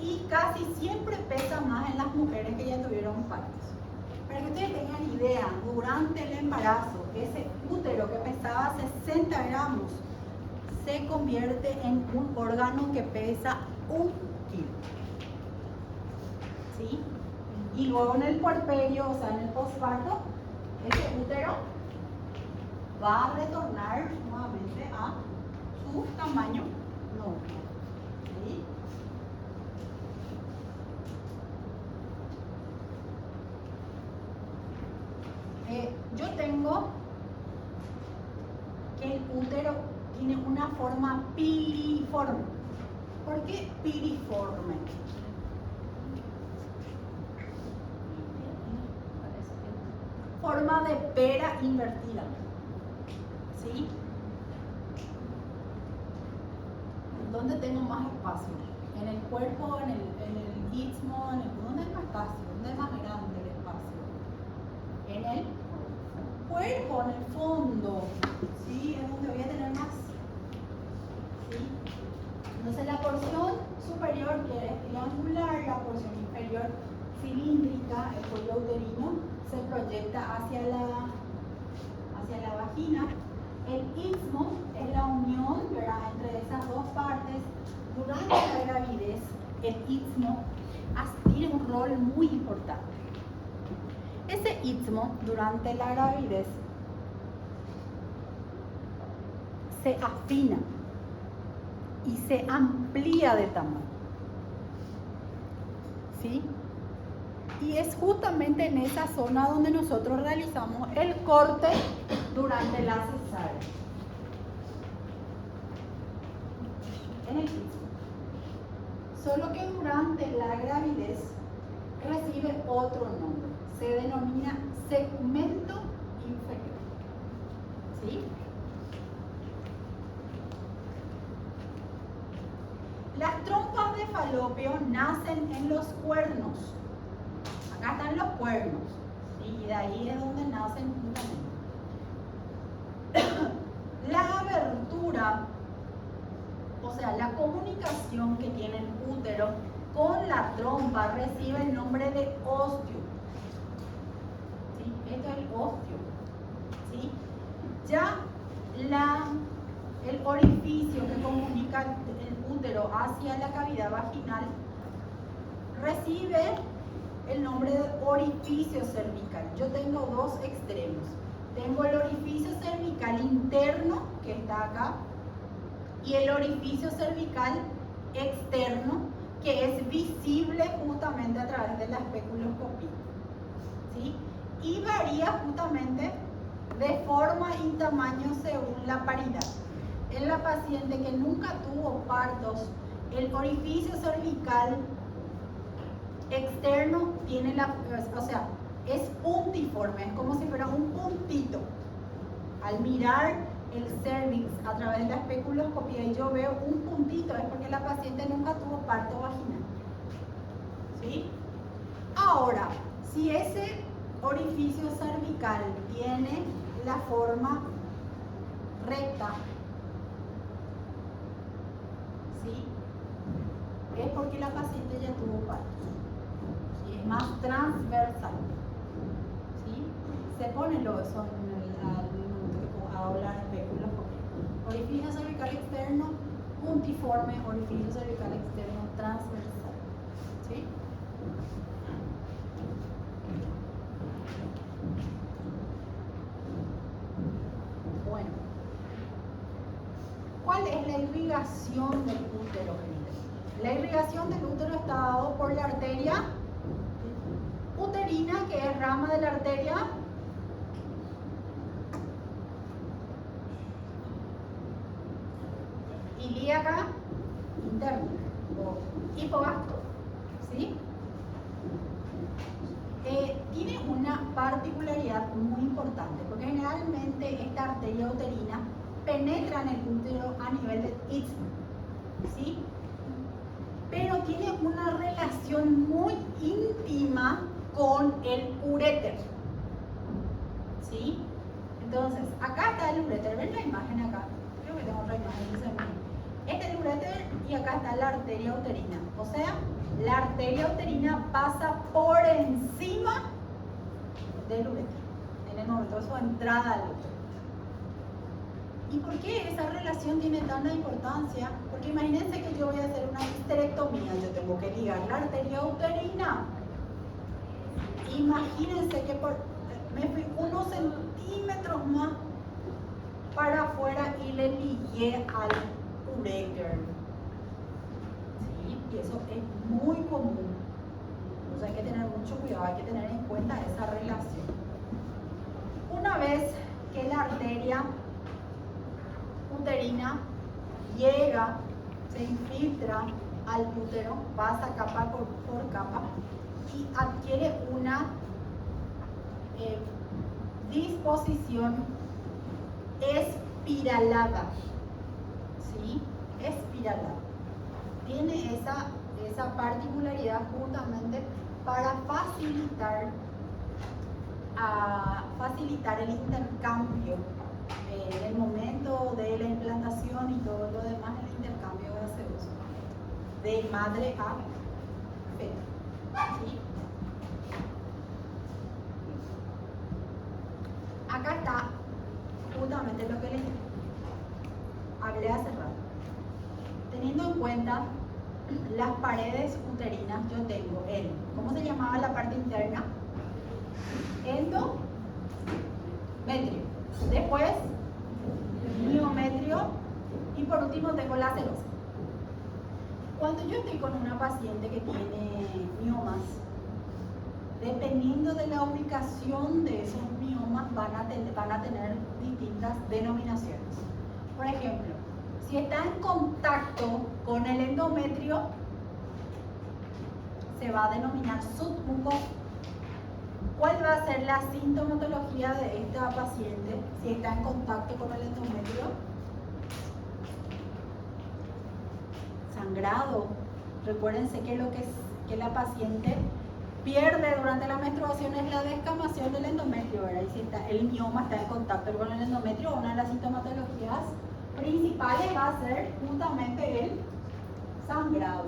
Y casi siempre pesa más en las mujeres que ya tuvieron partos. Para que ustedes tengan idea, durante el embarazo, ese útero que pesaba 60 gramos se convierte en un órgano que pesa 1 kilo. ¿Sí? Y luego en el puerperio, o sea, en el posparto, ese útero va a retornar nuevamente a su tamaño normal. ¿Sí? Yo tengo que el útero tiene una forma piriforme. ¿Por qué piriforme? Forma de pera invertida. ¿Sí? ¿Dónde tengo más espacio? ¿En el cuerpo, en el istmo? ¿Dónde hay más espacio? ¿Dónde es más grande el espacio? En el cuerpo, en el fondo. ¿Sí? Es donde voy a tener más. ¿Sí? Entonces la porción superior, que es triangular, la porción inferior cilíndrica, el cuello uterino, se proyecta hacia la vagina. El istmo es la unión, ¿verdad?, entre esas dos partes. Durante la gravidez, el istmo tiene un rol muy importante. Ese istmo, durante la gravidez, se afina y se amplía de tamaño. ¿Sí? Y es justamente en esa zona donde nosotros realizamos el corte durante la cesárea. En el piso. Solo que durante la gravidez recibe otro nombre. Se denomina segmento inferior. ¿Sí? Las trompas de falopio nacen en los cuernos. Acá están los cuernos. ¿Sí? Y de ahí es donde nacen justamente. La abertura, o sea, la comunicación que tiene el útero con la trompa recibe el nombre de osteo. ¿Sí? Esto es el osteo. ¿Sí? Ya el orificio que comunica el útero hacia la cavidad vaginal recibe el nombre de orificio cervical. Yo tengo dos extremos. Tengo el orificio cervical interno, que está acá, y el orificio cervical externo, que es visible justamente a través de la especuloscopía. ¿Sí? Y varía justamente de forma y tamaño según la paridad. En la paciente que nunca tuvo partos, el orificio cervical externo tiene es puntiforme, es como si fuera un puntito. Al mirar el cervix a través de la especuloscopía y yo veo un puntito, es porque la paciente nunca tuvo parto vaginal. ¿Sí? Ahora, si ese orificio cervical tiene la forma recta, ¿sí? Es porque la paciente ya tuvo parto. ¿Sí? Es más transversal. ¿Sí? Se pone lo son a hablar especuloscopía. Orificio cervical externo puntiforme, orificio cervical externo transversal. ¿Sí? Bueno, ¿cuál es la irrigación del útero, gente? La irrigación del útero está dado por la arteria uterina, que es rama de la arteria ilíaca interna o hipogastro. ¿Sí? Tiene una particularidad muy importante, porque generalmente esta arteria uterina penetra en el útero a nivel del istmo, ¿sí? Pero tiene una relación muy íntima con el uréter, ¿sí? Entonces, acá está el uréter, ¿ven la imagen acá? Creo que tengo otra imagen. Este es el uréter y acá está la arteria uterina. O sea, la arteria uterina pasa por encima del uréter en el momento de su entrada al útero. ¿Y por qué esa relación tiene tanta importancia? Porque imagínense que yo voy a hacer una histerectomía, yo tengo que ligar la arteria uterina. Imagínense que me fui unos centímetros más para afuera y le ligué al uréter. ¿Sí? Y eso es muy común. Entonces hay que tener mucho cuidado, hay que tener en cuenta esa relación. Una vez que la arteria uterina llega, se infiltra al útero, pasa capa por capa y adquiere una disposición espiralada. ¿Sí? Espiralada. Tiene esa particularidad justamente para facilitar el intercambio en el momento de la implantación y todo lo demás, el intercambio gaseoso de madre a feto. ¿Sí? Acá está justamente lo que les hablé hace rato. Teniendo en cuenta las paredes uterinas, yo tengo ¿cómo se llamaba la parte interna? Endometrio. Después, miometrio. Y por último tengo la celosa. Cuando yo estoy con una paciente que tiene miomas, dependiendo de la ubicación de esos miomas van a tener distintas denominaciones. Por ejemplo, si está en contacto con el endometrio, se va a denominar submuco. ¿Cuál va a ser la sintomatología de esta paciente si está en contacto con el endometrio? Sangrado. Recuérdense que lo que la paciente pierde durante la menstruación es la descamación del endometrio, ¿verdad? Y si el mioma está en contacto con el endometrio, una de las sintomatologías principales va a ser justamente el sangrado,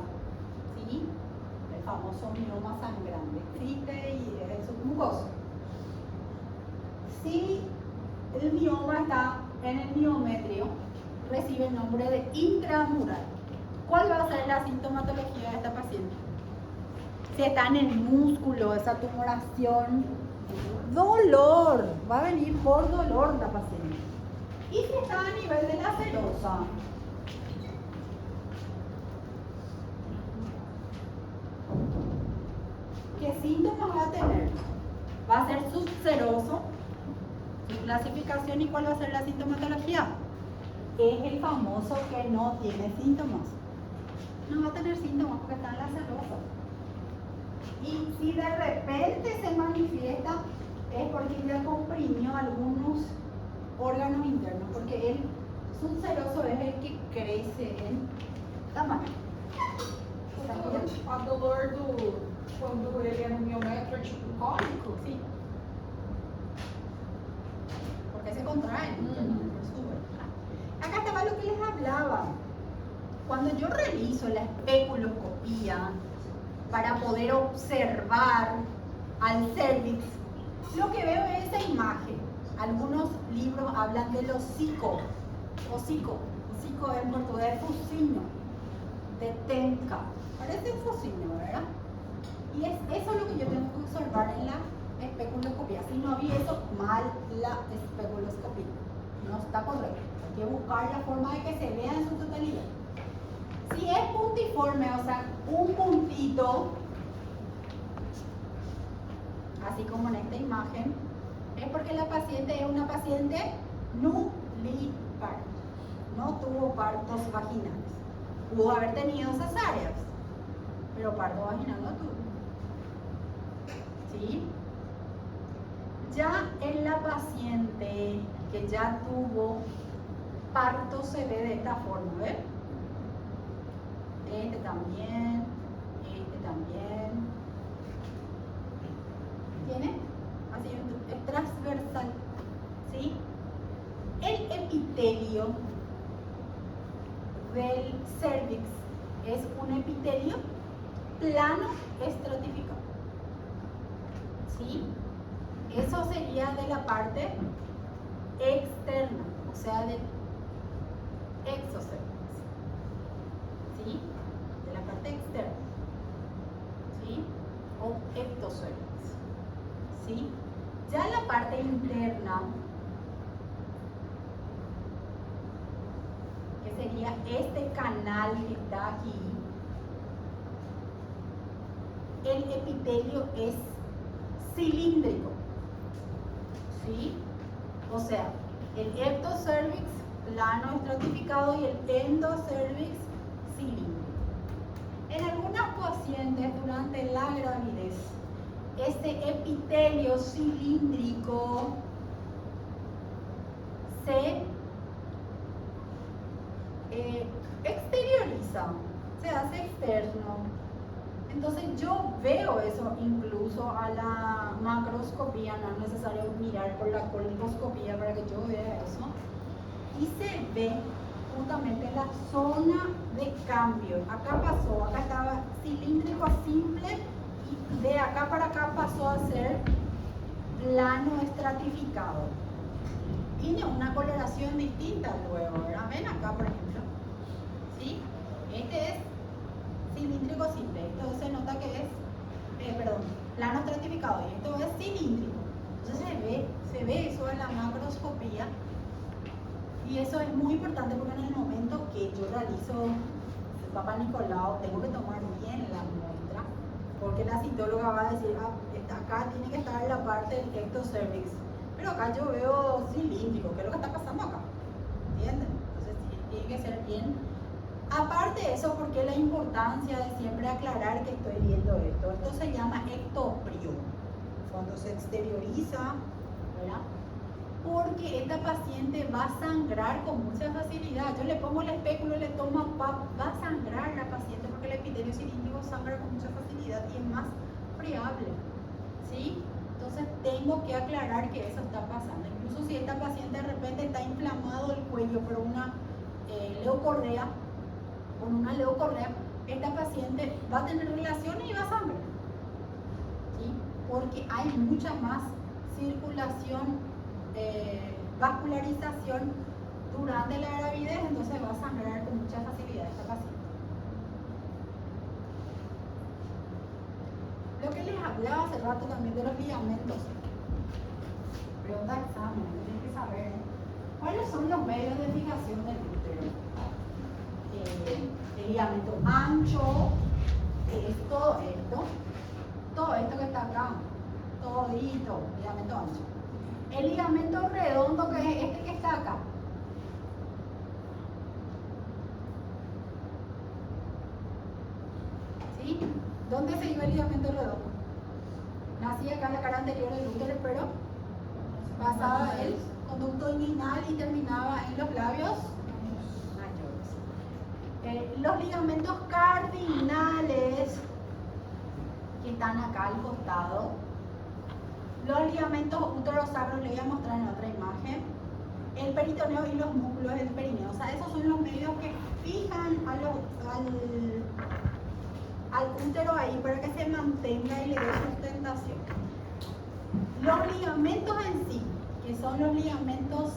¿sí? El famoso mioma sangrante. Existe y es submucoso. Si el mioma está en el miometrio, recibe el nombre de intramural. ¿Cuál va a ser la sintomatología de esta paciente? Si está en el músculo, esa tumoración, dolor, va a venir por dolor la paciente. Y si está a nivel de la serosa, ¿qué síntomas va a tener? Va a ser subseroso, su clasificación, ¿y cuál va a ser la sintomatología? Es el famoso que no tiene síntomas. No va a tener síntomas porque está en la serosa. Y si de repente se manifiesta, es porque ya comprimió algunos órganos internos, porque el subseroso es el que crece en tamaño. A dolor quando ele é no miometro é tipo cólico? Sí. Porque se contraen. Acá estaba lo que les hablaba. Cuando yo realizo la especuloscopía para poder observar al cervix, lo que veo es esa imagen. Algunos libros hablan del hocico, hocico en portugués focinho, de tenca. Parece un focinho, ¿verdad? Y es eso lo que yo tengo que observar en la especuloscopía. Si no vi eso, mal la especuloscopía. No está correcto. Hay que buscar la forma de que se vea en su totalidad. Si es puntiforme, o sea, un puntito, así como en esta imagen, es porque la paciente es una paciente nulipar. No tuvo partos vaginales. Pudo haber tenido cesáreas, pero parto vaginal no tuvo. ¿Sí? Ya en la paciente que ya tuvo parto se ve de esta forma, ¿ven? Este también, este también. ¿Tiene? Así es transversal, ¿sí? El epitelio del cervix es un epitelio plano estratificado, ¿sí? Eso sería de la parte externa, o sea, del exocervix, ¿sí? De la parte externa, ¿sí? O ectocervix, ¿sí? Ya la parte interna, que sería este canal que está aquí, el epitelio es cilíndrico, ¿sí? O sea, el ectocervix plano estratificado y el endocervix cilíndrico. En algunas pacientes durante la gravidez, este epitelio cilíndrico se exterioriza, se hace externo. Entonces yo veo eso incluso a la macroscopía, no es necesario mirar por la colposcopía para que yo vea eso. Y se ve justamente la zona de cambio. Acá pasó, acá estaba cilíndrico a simple y de acá para acá pasó a ser plano estratificado. Tiene una coloración distinta luego, ¿verdad? Ven acá, por ejemplo. ¿Sí? Este es cilíndrico simple. Esto se nota que es, plano estratificado. Y esto es cilíndrico. Entonces se ve eso en la macroscopía. Y eso es muy importante porque en el momento que yo realizo Papa Nicolau, tengo que tomar bien la muestra, porque la citóloga va a decir, acá tiene que estar la parte del ectocervix, pero acá yo veo cilíndrico, ¿qué es lo que está pasando acá? ¿Entienden? Entonces tiene que ser bien. Aparte de eso, porque la importancia de siempre aclarar que estoy viendo esto. Esto se llama ectoprio, cuando se exterioriza, ¿verdad? Porque esta paciente va a sangrar con mucha facilidad. Yo le pongo el espéculo, le tomo PAP, va a sangrar la paciente porque el epitelio cilíndrico sangra con mucha facilidad y es más friable, ¿sí? Entonces tengo que aclarar que eso está pasando. Incluso si esta paciente de repente está inflamado el cuello por una leucorrea, con una leucorrea, esta paciente va a tener relaciones y va a sangrar, ¿sí? Porque hay mucha más circulación, vascularización durante la gravidez, entonces va a sangrar con mucha facilidad esta paciente. Lo que les hablaba hace rato también de los ligamentos. Pregunta de examen, tienen que saber, ¿eh? ¿Cuáles son los medios de fijación del útero? El ligamento ancho, es todo esto que está acá, todito, ligamento ancho. El ligamento redondo, que es este que está acá. ¿Sí? ¿Dónde se iba el ligamento redondo? Nacía acá en la cara anterior del útero, pero pasaba el conducto inguinal y terminaba en los labios mayores. Los ligamentos cardinales, que están acá al costado. Los ligamentos uterosacros, les voy a mostrar en otra imagen. El peritoneo y los músculos del perineo. O sea, esos son los medios que fijan al útero ahí para que se mantenga y le dé sustentación. Los ligamentos en sí, que son los ligamentos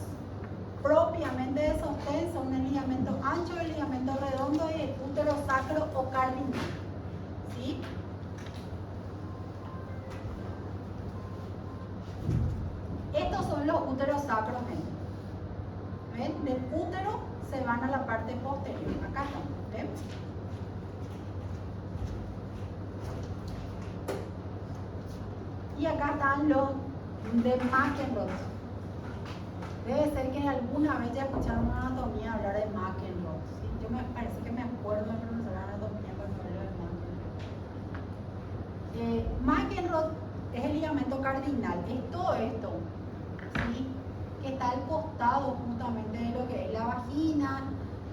propiamente de sostén, son el ligamento ancho, el ligamento redondo y el uterosacro o cardinal. ¿Sí? Estos son los uterosacros. ¿Ven? Del útero se van a la parte posterior. Acá están. ¿Ven? Y acá están los de McEnroe. Debe ser que alguna vez ya escucharon una anatomía hablar de McEnroe. ¿Sí? Yo me parece que me acuerdo de pronunciar la anatomía cuando hablo de McEnroe. McEnroe es el ligamento cardinal. Es todo esto, ¿sí? Que está al costado justamente de lo que es la vagina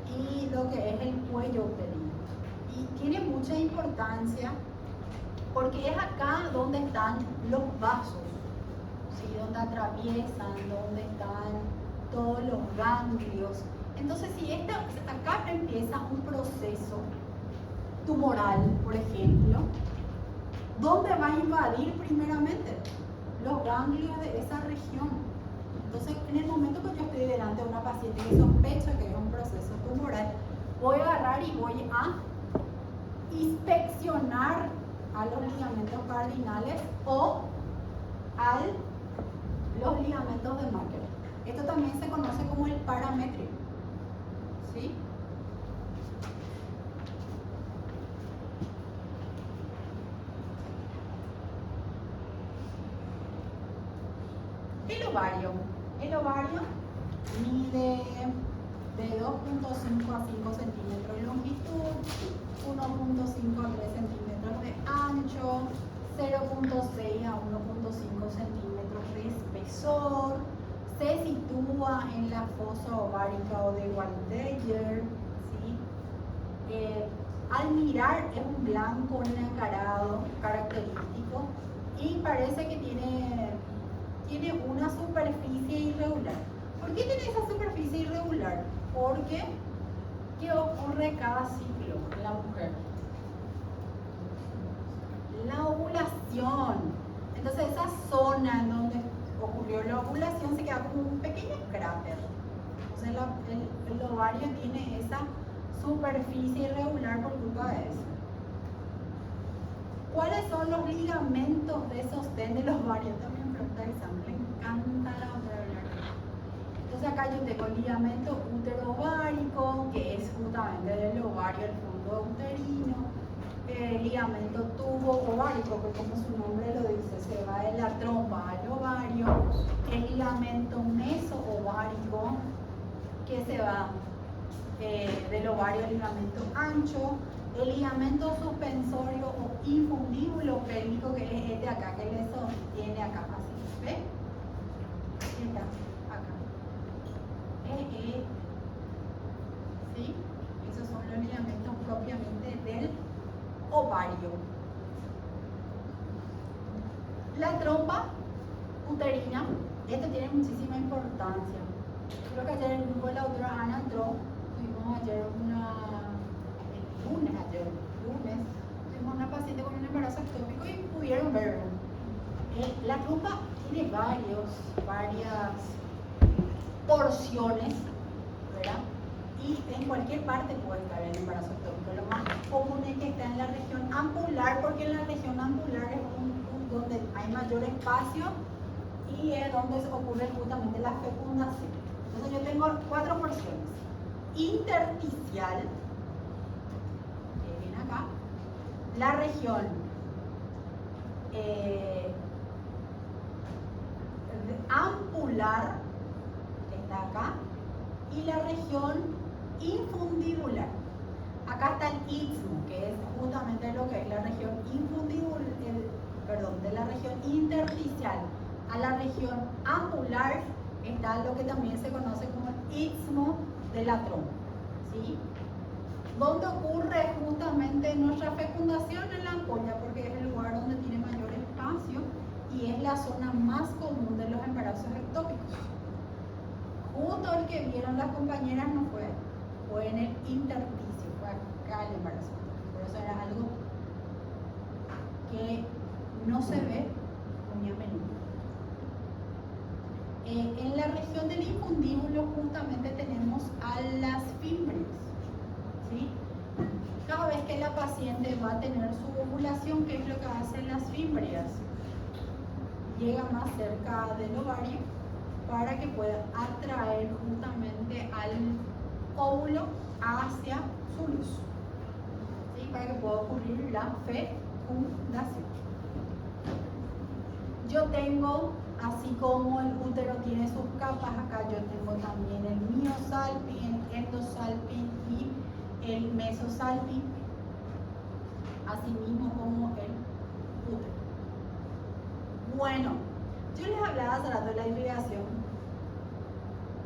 y lo que es el cuello uterino. Y tiene mucha importancia porque es acá donde están los vasos, ¿sí? Donde atraviesan, donde están todos los ganglios. Entonces, si acá empieza un proceso tumoral, por ejemplo, ¿dónde va a invadir primeramente? Los ganglios de esa región. Entonces, en el momento que yo estoy delante de una paciente que sospecha que es un proceso tumoral, voy a agarrar y voy a inspeccionar a los ligamentos cardinales o a los ligamentos de McEnroe. Esto también se conoce como el paramétrico. ¿Sí? El ovario. El ovario mide de 2.5 a 5 centímetros de longitud, 1.5 a 3 centímetros de ancho, 0.6 a 1.5 centímetros de espesor. Se sitúa en la fosa ovárica o de Waldeyer, ¿sí? Al mirar es un blanco nacarado característico y parece que tiene una superficie irregular. ¿Por qué tiene esa superficie irregular? Porque ¿qué ocurre cada ciclo en la mujer? La ovulación. Entonces esa zona en donde ocurrió la ovulación se queda como un pequeño cráter. Entonces el ovario tiene esa superficie irregular por culpa de eso. ¿Cuáles son los ligamentos de sostén del ovario? También pregunta examen, le encanta la hablar. Entonces acá yo tengo el ligamento útero-ovárico, que es justamente del ovario, el fondo ligamento tubo ovárico, que como su nombre lo dice, se va de la trompa al ovario. El ligamento mesoovárico, que se va del ovario al ligamento ancho. El ligamento suspensorio o infundíbulo pélvico, que es este acá, que le sostiene acá, así, ¿ve? Está acá. ¿Sí? Esos son los ligamentos propiamente del ovario. La trompa uterina, esto tiene muchísima importancia. Creo que ayer el grupo de la doctora Ana entró, tuvimos ayer lunes, tuvimos una paciente con un embarazo ectópico y pudieron verlo. La trompa tiene varias porciones, ¿verdad? Y en cualquier parte puede estar el embarazo ectópico. Lo más común es que está en la región ampular, porque en la región ampular es donde hay mayor espacio y es donde ocurre justamente la fecundación. Entonces yo tengo 4 porciones. Intersticial, que viene acá, la región ampular, que está acá, y la región infundibular. Acá está el istmo, que es justamente lo que es la región de la región intersticial a la región ampular está lo que también se conoce como el istmo de la trompa, ¿sí? ¿Dónde ocurre justamente nuestra fecundación? En la ampolla, porque es el lugar donde tiene mayor espacio y es la zona más común de los embarazos ectópicos. Justo el que vieron las compañeras no fue en el intersticio, fue acá el embarazo. Por eso era algo que no se ve muy a menudo. En la región del infundíbulo justamente tenemos a las fimbrias, ¿sí? Cada vez que la paciente va a tener su ovulación, ¿qué es lo que hacen las fimbrias? Llega más cerca del ovario para que pueda atraer justamente al óvulo hacia su luz, ¿sí? Para que pueda ocurrir la fecundación. Yo tengo, así como el útero tiene sus capas, acá yo tengo también el miosalpin, el endosalpin y el mesosalpin, así mismo como el útero. Bueno, yo les hablaba hace rato de la irrigación,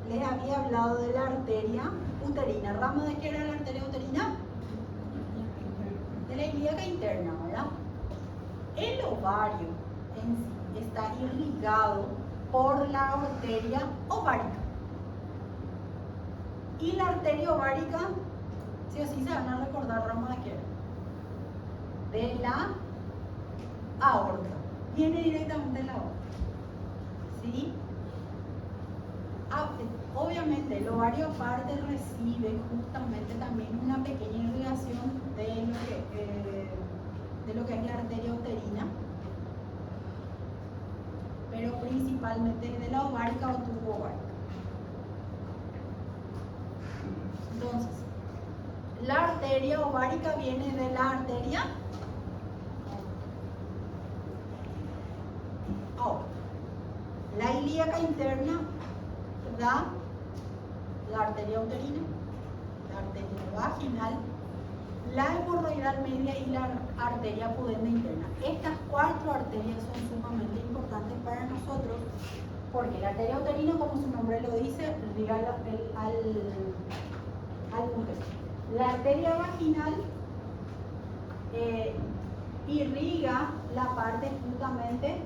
les había hablado de la arteria uterina. ¿Rama de qué era la arteria uterina? De la ilíaca interna, ¿verdad? El ovario en sí está irrigado por la arteria ovárica. Y la arteria ovárica, sí o sí se van a recordar rama de qué era. De la aorta. Viene directamente de la aorta. ¿Sí? Obviamente el ovario aparte recibe justamente también una pequeña irrigación de lo que es la arteria uterina, pero principalmente de la ovárica o tubo ovárico. Entonces, la arteria ovárica viene de la arteria aorta. La ilíaca interna da la arteria uterina, la arteria vaginal, la hemorroidal media y la arteria pudenda interna. Estas 4 arterias son sumamente importantes para nosotros porque la arteria uterina, como su nombre lo dice, irriga al útero. La arteria vaginal irriga la parte justamente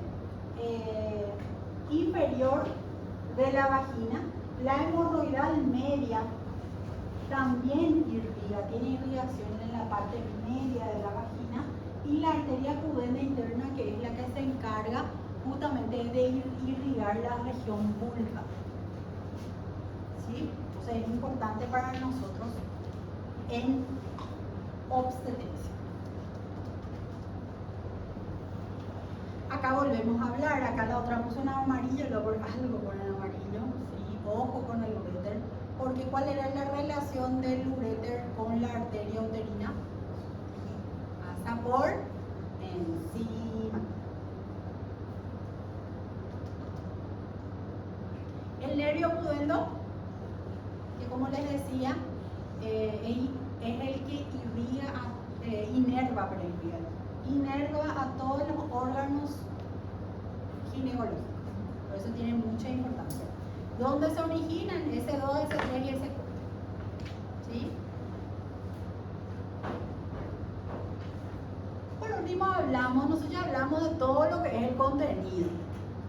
inferior de la vagina. La hemorroidal media también irriga, tiene irrigación en la parte media de la vagina, y la arteria pudenda interna, que es la que se encarga justamente de irrigar la región vulva. ¿Sí? O sea, es importante para nosotros en obstetricia. Acá volvemos a hablar, acá la otra puso en amarillo, luego algo con el amarillo, ¿sí? Ojo con el uréter, porque ¿cuál era la relación del uréter con la arteria uterina? Pasa por encima. El nervio pudendo, que como les decía, es el que inerva a todos los órganos ginecológicos. Por eso tiene mucha importancia. ¿Dónde se originan? S2, S3 y S4. ¿Sí? Por último nosotros ya hablamos de todo lo que es el contenido,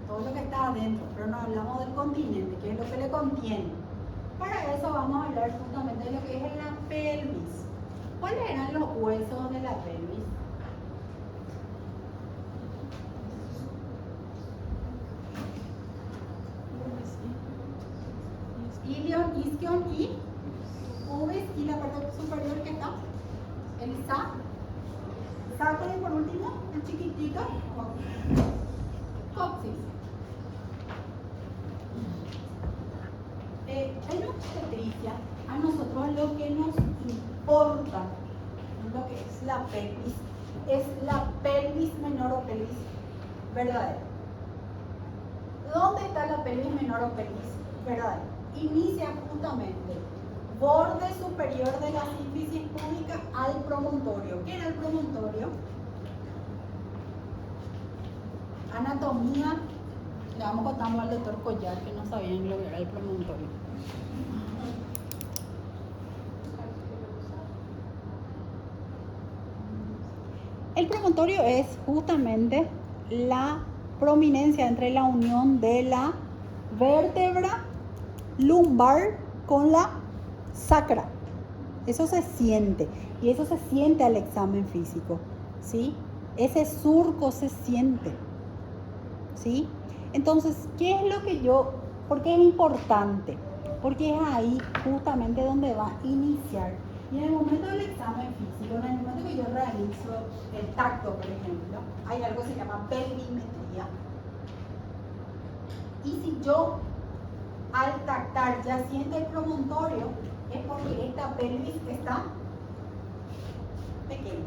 todo lo que está adentro, pero no hablamos del continente, que es lo que le contiene. Para eso vamos a hablar justamente de lo que es la pelvis. ¿Cuáles eran los huesos de la pelvis? Ilion, isquion y pubis, y la parte superior que está, el sacro, y por último, el chiquitito, coxis. En la obstetricia, a nosotros lo que nos importa, lo que es la pelvis menor o pelvis verdadera. ¿Dónde está la pelvis menor o pelvis verdadera? Inicia justamente borde superior de la sínfisis púbica al promontorio. ¿Qué era el promontorio? Anatomía. Le vamos contando al doctor Collar que no sabían lo que era el promontorio. El promontorio es justamente la prominencia entre la unión de la vértebra lumbar con la sacra. Eso se siente, y eso se siente al examen físico, ¿sí? Ese surco se siente, ¿sí? Entonces, ¿qué es lo que por qué es importante? Porque es ahí justamente donde va a iniciar. Y en el momento del examen físico, en el momento que yo realizo el tacto, por ejemplo, hay algo que se llama pelvimetría. Y si yo al tactar ya siento el promontorio, es porque esta pelvis está pequeña.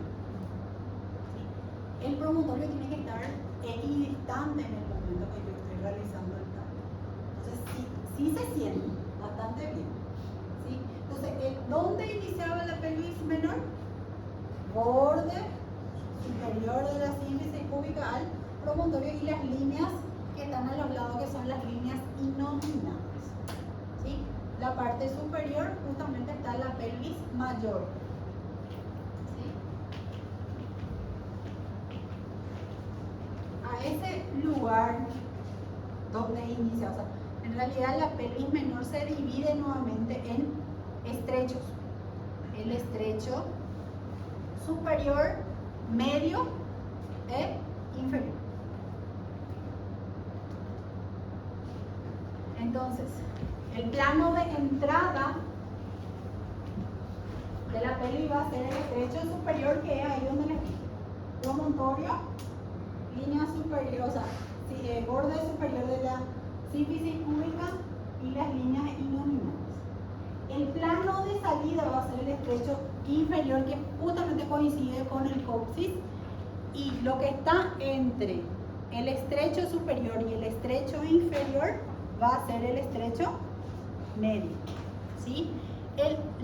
¿Sí? El promontorio tiene que estar equidistante en el momento que yo estoy realizando el tacto. Entonces, sí se siente bastante bien. ¿Sí? Entonces, ¿dónde iniciaba la pelvis menor? Borde superior de la sínfisis púbica al promontorio, y las líneas que están a los lados, que son las líneas inominadas. ¿Sí? La parte superior justamente está la pelvis mayor. ¿Sí? A ese lugar donde inicia, o sea, en realidad la pelvis menor se divide nuevamente en estrechos. El estrecho superior, medio e inferior. Entonces, el plano de entrada de la pelvis va a ser el estrecho superior, que es ahí donde les dije. Promontorio, línea superior, o sea, borde superior de la sínfisis púbica y las líneas inominadas. El plano de salida va a ser el estrecho inferior, que justamente coincide con el coxis, y lo que está entre el estrecho superior y el estrecho inferior va a ser el estrecho medio. ¿Sí?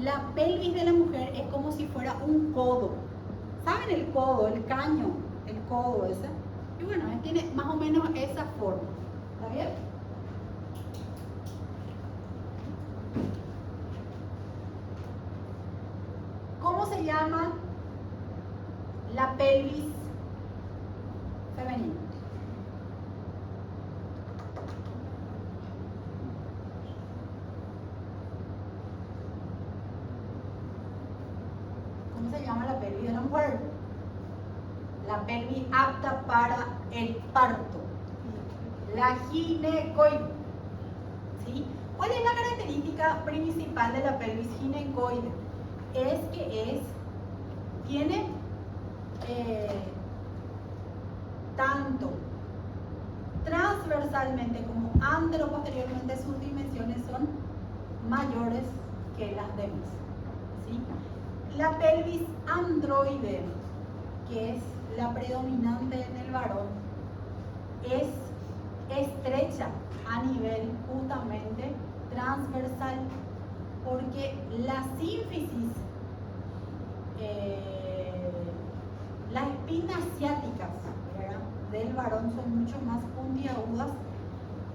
La pelvis de la mujer es como si fuera un codo. ¿Saben el codo, el caño, el codo ese? Y bueno, tiene más o menos esa forma. ¿Está bien? ¿Cómo se llama la pelvis femenina? ¿Cómo se llama la pelvis de la mujer? La pelvis apta para el parto. La ginecoide. ¿Sí? ¿Cuál es la característica principal de la pelvis ginecoide? Es que tiene tanto transversalmente como anteroposteriormente, sus dimensiones son mayores que las demás. ¿Sí? La pelvis androide, que es la predominante en el varón, es estrecha a nivel justamente transversal, porque la sínfisis, las espinas ciáticas, ¿verdad?, del varón son mucho más puntiagudas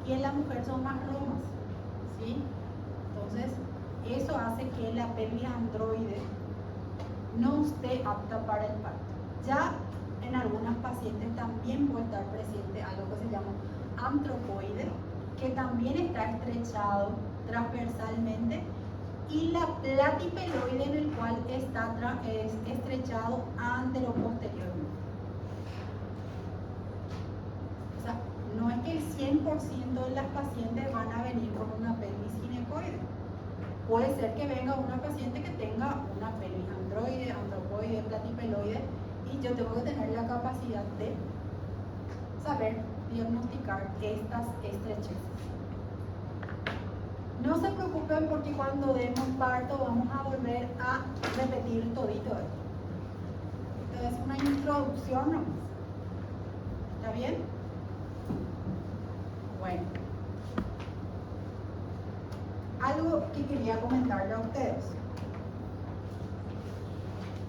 y en la mujer son más romas, ¿sí? Entonces, eso hace que la pelvis androide no esté apta para el parto. Ya en algunas pacientes también puede estar presente algo que se llama antropoide, que también está estrechado transversalmente, y la platipeloide, en el cual está estrechado anteroposteriormente. O sea, no es que el 100% de las pacientes van a venir con una pelvis ginecoide. Puede ser que venga una paciente que tenga una pelvis androide, antropoide, platipeloide, y yo tengo que tener la capacidad de saber diagnosticar estas estrecheces. No se preocupen, porque cuando demos parto vamos a volver a repetir todito esto. Esto es una introducción nomás. ¿Está bien? Bueno. Algo que quería comentarle a ustedes.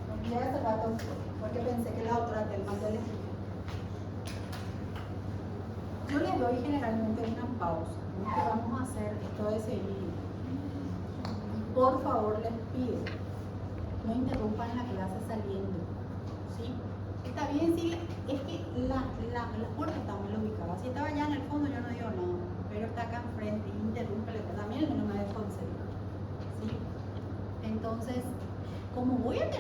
Me olvidé hace rato porque pensé que la otra Telma ya les dije. Yo les doy generalmente una pausa. Lo que vamos a hacer esto de seguir. Por favor, les pido, no interrumpan la clase saliendo, ¿sí? Está bien si es que la puerta está mal ubicada. Si estaba allá en el fondo yo no digo nada, pero está acá enfrente, interrúmpele, también no me desconcentra, ¿sí? Entonces, como voy a tener